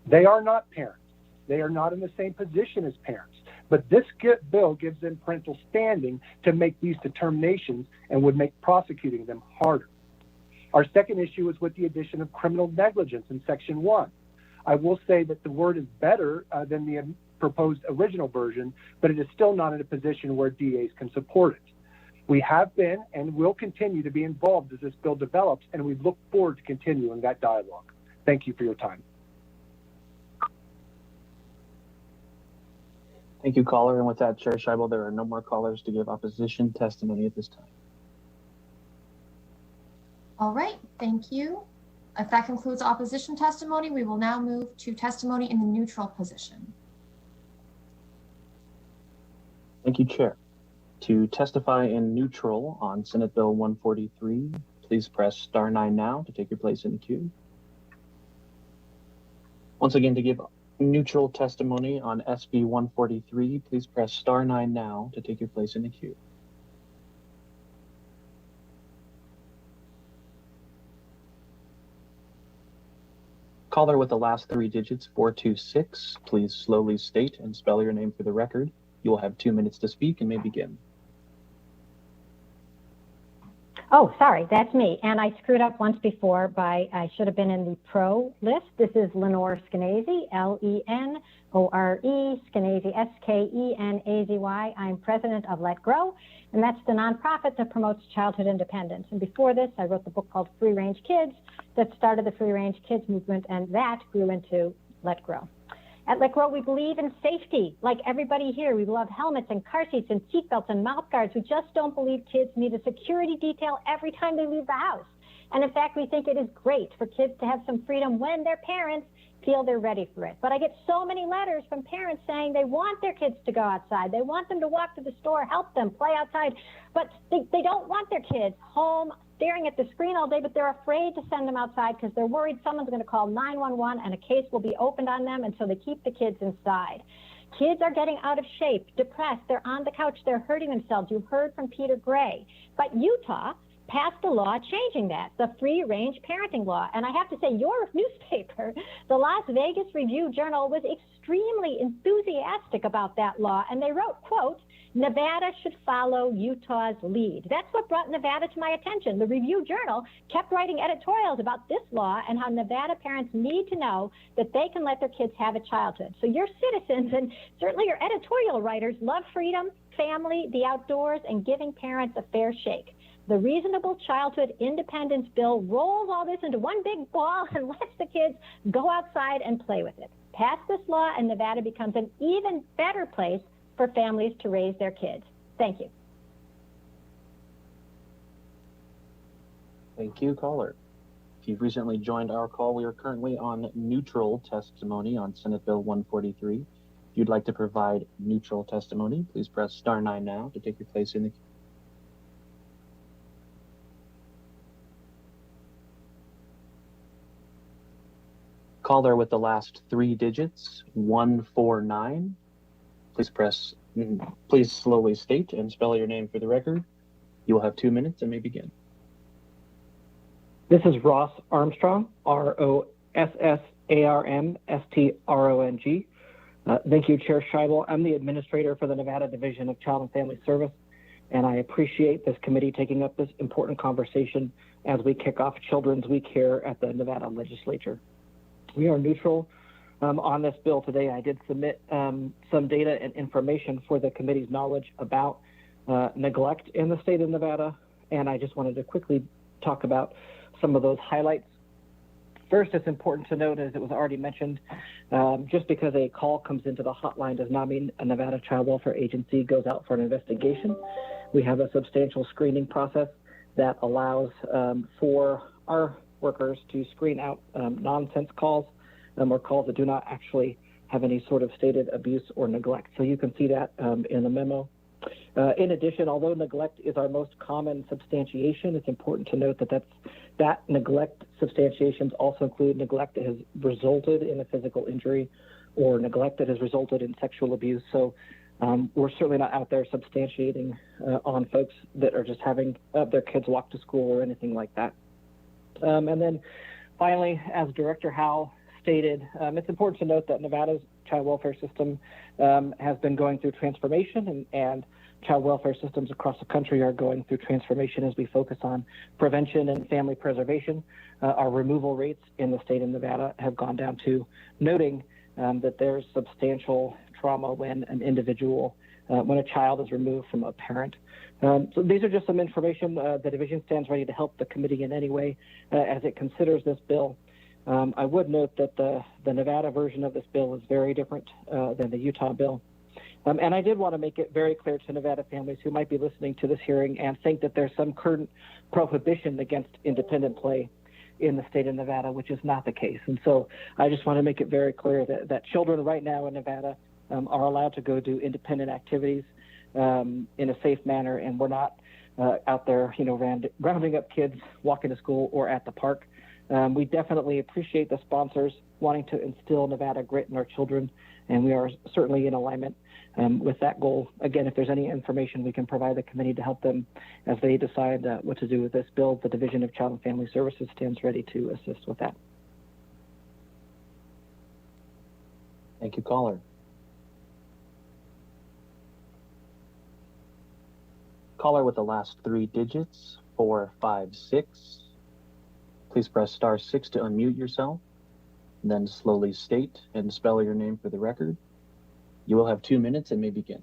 S3: They are not parents. They are not in the same position as parents. But this bill gives them parental standing to make these determinations and would make prosecuting them harder. Our second issue is with the addition of criminal negligence in Section 1. I will say that the word is better than the proposed original version, but it is still not in a position where DAs can support it. We have been and will continue to be involved as this bill develops, and we look forward to continuing that dialogue. Thank you for your time.
S13: Thank you, caller. And with that, Chair Scheibel, there are no more callers to give opposition testimony at this time.
S1: All right, thank you. If that concludes opposition testimony, we will now move to testimony in the neutral position.
S13: Thank you, Chair. To testify in neutral on Senate Bill 143, please press star 9 now to take your place in the queue. Once again, to give neutral testimony on SB 143, please press star 9 now to take your place in the queue. Caller with the last 3 digits, 426, please slowly state and spell your name for the record. You will have 2 minutes to speak and may begin.
S4: Oh, sorry, that's me. And I screwed up once before by, I should have been in the pro list. This is Lenore Skenazy, Lenore Skenazy, Skenazy. I'm president of Let Grow, and that's the nonprofit that promotes childhood independence. And before this, I wrote the book called Free Range Kids that started the Free Range Kids movement, and that grew into Let Grow. At Let Grow, we believe in safety. Like everybody here, we love helmets and car seats and seatbelts and mouth guards. We just don't believe kids need a security detail every time they leave the house. And in fact, we think it is great for kids to have some freedom when their parents feel they're ready for it. But I get so many letters from parents saying they want their kids to go outside. They want them to walk to the store, help them, play outside. But they don't want their kids home staring at the screen all day, but they're afraid to send them outside because they're worried someone's going to call 911 and a case will be opened on them, and so they keep the kids inside. Kids are getting out of shape, depressed, they're on the couch, they're hurting themselves. You heard from Peter Gray. But Utah passed a law changing that, the free range parenting law. And I have to say, your newspaper, the Las Vegas Review-Journal, was extremely enthusiastic about that law. And they wrote, quote, Nevada should follow Utah's lead. That's what brought Nevada to my attention. The Review-Journal kept writing editorials about this law and how Nevada parents need to know that they can let their kids have a childhood. So your citizens and certainly your editorial writers love freedom, family, the outdoors, and giving parents a fair shake. The Reasonable Childhood Independence Bill rolls all this into one big ball and lets the kids go outside and play with it. Pass this law and Nevada becomes an even better place for families to raise their kids. Thank you.
S13: Thank you, caller. If you've recently joined our call, we are currently on neutral testimony on Senate Bill 143. If you'd like to provide neutral testimony, please press star 9 now to take your place in the queue. Caller with the last 3 digits, 149. Please slowly state and spell your name for the record. You will have 2 minutes and may begin.
S7: This is Ross Armstrong, Rossarmstrong. Thank you, Chair Scheibel. I'm the administrator for the Nevada Division of Child and Family Service, and I appreciate this committee taking up this important conversation as we kick off Children's Week here at the Nevada Legislature. We are neutral on this bill today. I did submit some data and information for the committee's knowledge about neglect in the state of Nevada, and I just wanted to quickly talk about some of those highlights. First, it's important to note, as it was already mentioned, just because a call comes into the hotline does not mean a Nevada Child Welfare Agency goes out for an investigation. We have a substantial screening process that allows for our workers to screen out nonsense calls or calls that do not actually have any sort of stated abuse or neglect. So you can see that in the memo. In addition, although neglect is our most common substantiation, it's important to note that neglect substantiations also include neglect that has resulted in a physical injury or neglect that has resulted in sexual abuse. So we're certainly not out there substantiating on folks that are just having their kids walk to school or anything like that. And then finally, as Director Howe stated, it's important to note that Nevada's child welfare system has been going through transformation, and child welfare systems across the country are going through transformation as we focus on prevention and family preservation. Our removal rates in the state of Nevada have gone down to noting that there's substantial trauma when an individual, when a child is removed from a parent. So these are just some information. The division stands ready to help the committee in any way as it considers this bill. I would note that the Nevada version of this bill is very different than the Utah bill. And I did want to make it very clear to Nevada families who might be listening to this hearing and think that there's some current prohibition against independent play in the state of Nevada, which is not the case. And so I just want to make it very clear that children right now in Nevada are allowed to go do independent activities in a safe manner, and we're not out there, rounding up kids walking to school or at the park. We definitely appreciate the sponsors wanting to instill Nevada grit in our children, and we are certainly in alignment with that goal. Again, if there's any information we can provide the committee to help them as they decide what to do with this bill, the Division of Child and Family Services stands ready to assist with that.
S13: Thank you, caller. Caller with the last 3 digits, 456. Please press *6 to unmute yourself, and then slowly state and spell your name for the record. You will have 2 minutes and may begin.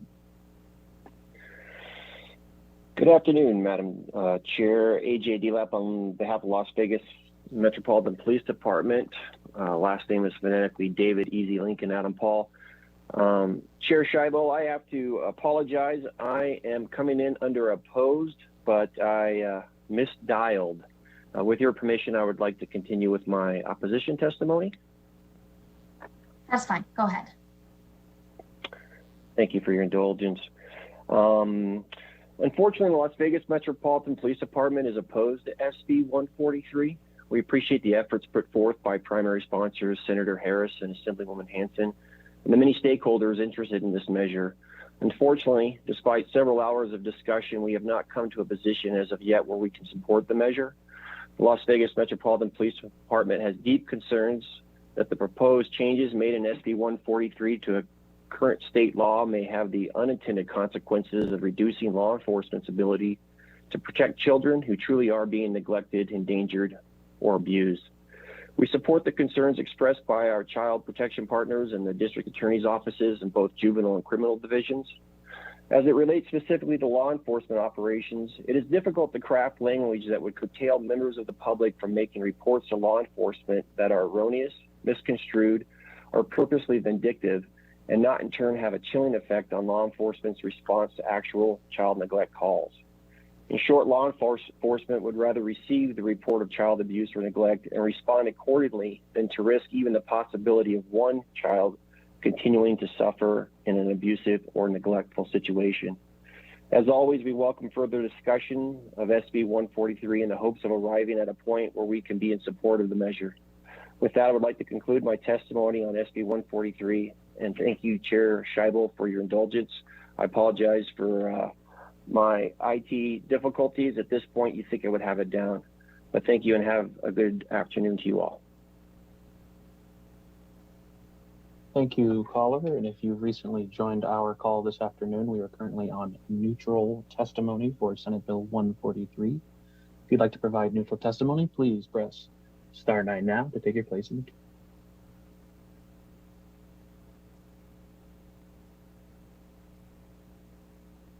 S6: Good afternoon, Madam Chair. AJ Delap on behalf of Las Vegas Metropolitan Police Department. Last name is phonetically David Easy Lincoln Adam Paul. Chair Scheibel, I have to apologize. I am coming in under opposed, but I misdialed. With your permission, I would like to continue with my opposition testimony.
S1: That's fine. Go ahead.
S6: Thank you for your indulgence. Unfortunately, the Las Vegas Metropolitan Police Department is opposed to SB 143. We appreciate the efforts put forth by primary sponsors, Senator Harris and Assemblywoman Hanson, and the many stakeholders interested in this measure. Unfortunately, despite several hours of discussion, we have not come to a position as of yet where we can support the measure. The Las Vegas Metropolitan Police Department has deep concerns that the proposed changes made in SB 143 to a current state law may have the unintended consequences of reducing law enforcement's ability to protect children who truly are being neglected, endangered, or abused. We support the concerns expressed by our child protection partners and the district attorney's offices in both juvenile and criminal divisions. As it relates specifically to law enforcement operations, it is difficult to craft language that would curtail members of the public from making reports to law enforcement that are erroneous, misconstrued, or purposely vindictive, and not in turn have a chilling effect on law enforcement's response to actual child neglect calls. In short, law enforcement would rather receive the report of child abuse or neglect and respond accordingly than to risk even the possibility of one child continuing to suffer in an abusive or neglectful situation. As always, we welcome further discussion of SB 143 in the hopes of arriving at a point where we can be in support of the measure. With that, I would like to conclude my testimony on SB 143, and thank you, Chair Scheibel, for your indulgence. I apologize for my IT difficulties. At this point, you think I would have it down. But thank you and have a good afternoon to you all.
S13: Thank you, caller. And if you've recently joined our call this afternoon, we are currently on neutral testimony for Senate Bill 143. If you'd like to provide neutral testimony, please press *9 now to take your place in the queue.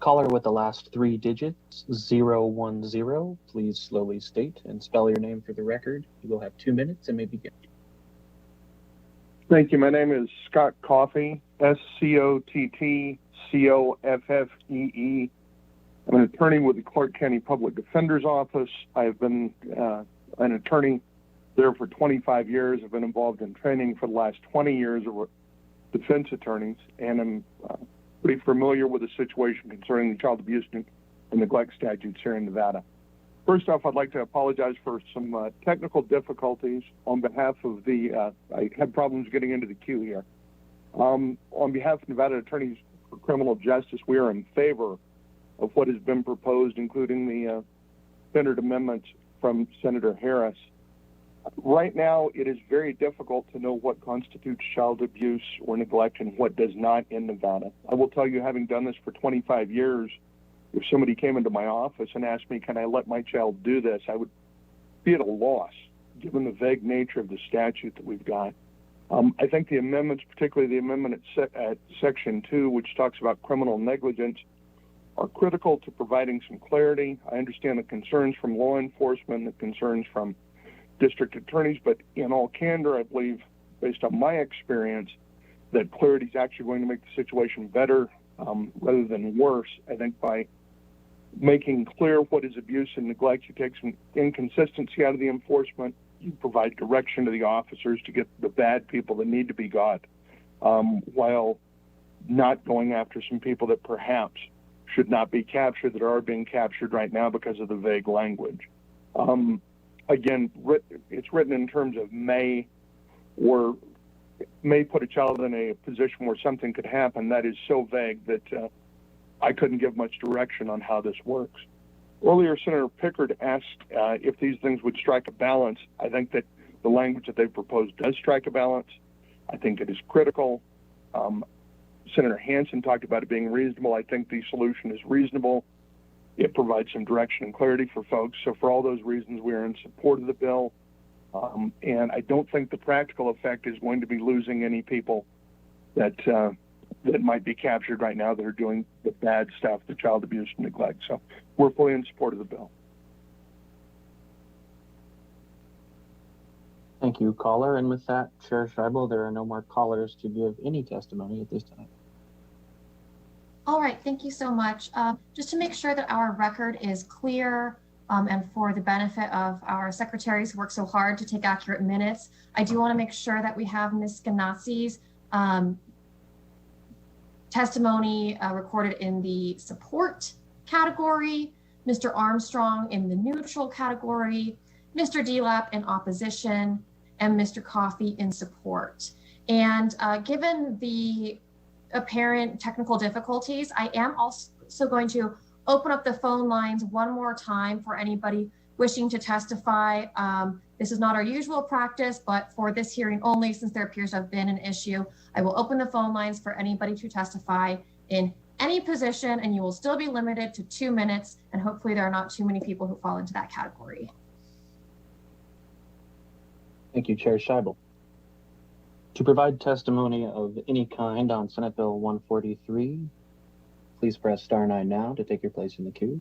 S13: Caller with the last 3 digits, 010, please slowly state and spell your name for the record. You will have 2 minutes and may begin.
S8: Thank you. My name is Scott Coffey, Scottcoffee. I'm an attorney with the Clark County Public Defender's Office. I've been an attorney there for 25 years. I've been involved in training for the last 20 years of defense attorneys, and I'm pretty familiar with the situation concerning the child abuse and neglect statutes here in Nevada. First off, I'd like to apologize for some technical difficulties on behalf of I had problems getting into the queue here. On behalf of Nevada Attorneys for Criminal Justice, we are in favor of what has been proposed, including the Senate amendments from Senator Harris. Right now, it is very difficult to know what constitutes child abuse or neglect and what does not in Nevada. I will tell you, having done this for 25 years, if somebody came into my office and asked me, can I let my child do this, I would be at a loss, given the vague nature of the statute that we've got. I think the amendments, particularly the amendment at Section 2, which talks about criminal negligence, are critical to providing some clarity. I understand the concerns from law enforcement, the concerns from district attorneys, but in all candor, I believe, based on my experience, that clarity is actually going to make the situation better rather than worse. I think by making clear what is abuse and neglect, you take some inconsistency out of the enforcement, you provide direction to the officers to get the bad people that need to be got, while not going after some people that perhaps should not be captured that are being captured right now because of the vague language. Again, it's written in terms of may put a child in a position where something could happen. That is so vague that I couldn't give much direction on how this works. Earlier, Senator Pickard asked if these things would strike a balance. I think that the language that they've proposed does strike a balance. I think it is critical. Senator Hansen talked about it being reasonable. I think the solution is reasonable. It provides some direction and clarity for folks. So for all those reasons, we are in support of the bill. And I don't think the practical effect is going to be losing any people that might be captured right now that are doing the bad stuff, the child abuse and neglect. So we're fully in support of the bill.
S13: Thank you, caller. And with that, Chair Scheibel, there are no more callers to give any testimony at this time.
S1: All right, thank you so much. Just to make sure that our record is clear and for the benefit of our secretaries who work so hard to take accurate minutes, I do want to make sure that we have Ms. Ganassi's testimony recorded in the support category, Mr. Armstrong in the neutral category, Mr. Delap in opposition, and Mr. Coffey in support. And given the apparent technical difficulties, I am also going to open up the phone lines one more time for anybody wishing to testify. This is not our usual practice, but for this hearing only, since there appears to have been an issue, I will open the phone lines for anybody to testify in any position, and you will still be limited to 2 minutes, and hopefully there are not too many people who fall into that category.
S13: Thank you, Chair Scheibel. To provide testimony of any kind on Senate Bill 143, please press *9 now to take your place in the queue.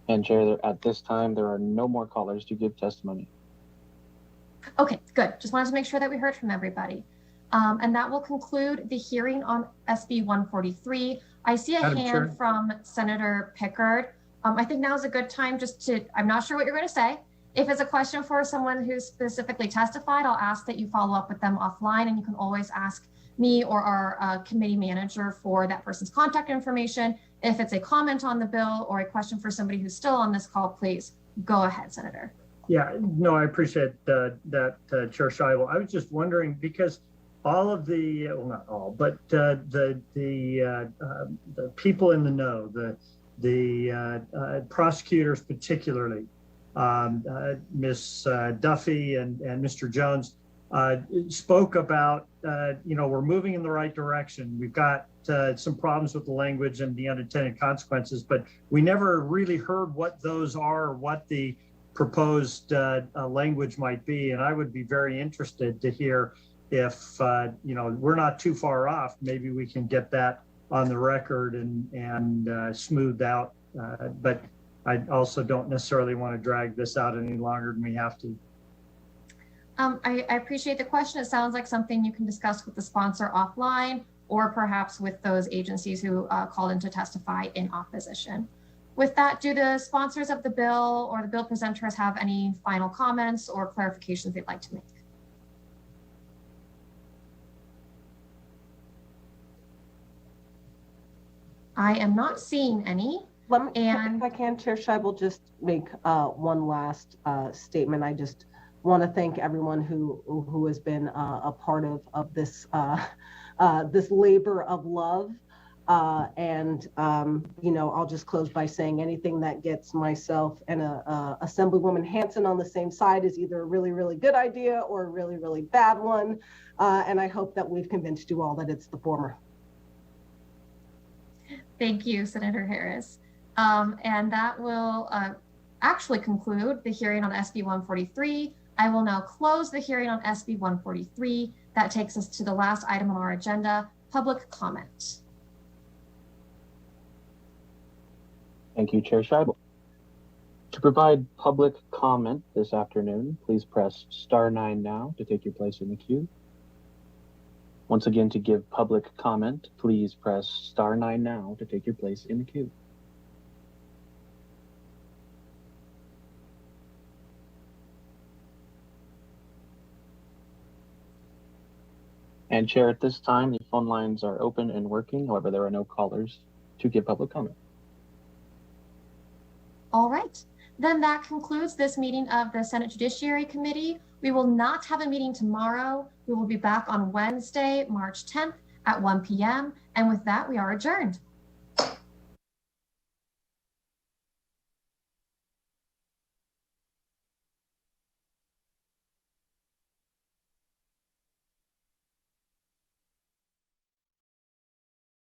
S13: And Chair, at this time, there are no more callers to give testimony.
S1: Okay, good. Just wanted to make sure that we heard from everybody. And that will conclude the hearing on SB 143. I see a hand from Senator Pickard. I think now is a good time I'm not sure what you're going to say. If it's a question for someone who specifically testified, I'll ask that you follow up with them offline, and you can always ask me or our committee manager for that person's contact information. If it's a comment on the bill or a question for somebody who's still on this call, please go ahead, Senator.
S9: Yeah, no, I appreciate that, Chair Scheibel. I was just wondering, because all of the, well, not all, but the people in the know, the prosecutors particularly, Ms. Duffy and Mr. Jones, spoke about, we're moving in the right direction. We've got some problems with the language and the unintended consequences, but we never really heard what those are, or what the proposed language might be. And I would be very interested to hear if, we're not too far off, maybe we can get that on the record and smoothed out. But I also don't necessarily want to drag this out any longer than we have to.
S1: I appreciate the question. It sounds like something you can discuss with the sponsor offline, or perhaps with those agencies who called in to testify in opposition. With that, do the sponsors of the bill or the bill presenters have any final comments or clarifications they'd like to make? I am not seeing any.
S5: If I can, Chair Scheibel, just make one last statement. I just want to thank everyone who has been a part of this this labor of love. You know, I'll just close by saying anything that gets myself and Assemblywoman Hanson on the same side is either a really, really good idea or a really, really bad one. And I hope that we've convinced you all that it's the former.
S1: Thank you, Senator Harris. And that will actually conclude the hearing on SB 143. I will now close the hearing on SB 143. That takes us to the last item on our agenda, public comment.
S13: Thank you, Chair Scheibel. To provide public comment this afternoon, please press *9 now to take your place in the queue. Once again, to give public comment, please press *9 now to take your place in the queue. And Chair, at this time, the phone lines are open and working. However, there are no callers to give public comment.
S1: All right, then that concludes this meeting of the Senate Judiciary Committee. We will not have a meeting tomorrow. We will be back on Wednesday, March 10th at 1 p.m. And with that, we are adjourned.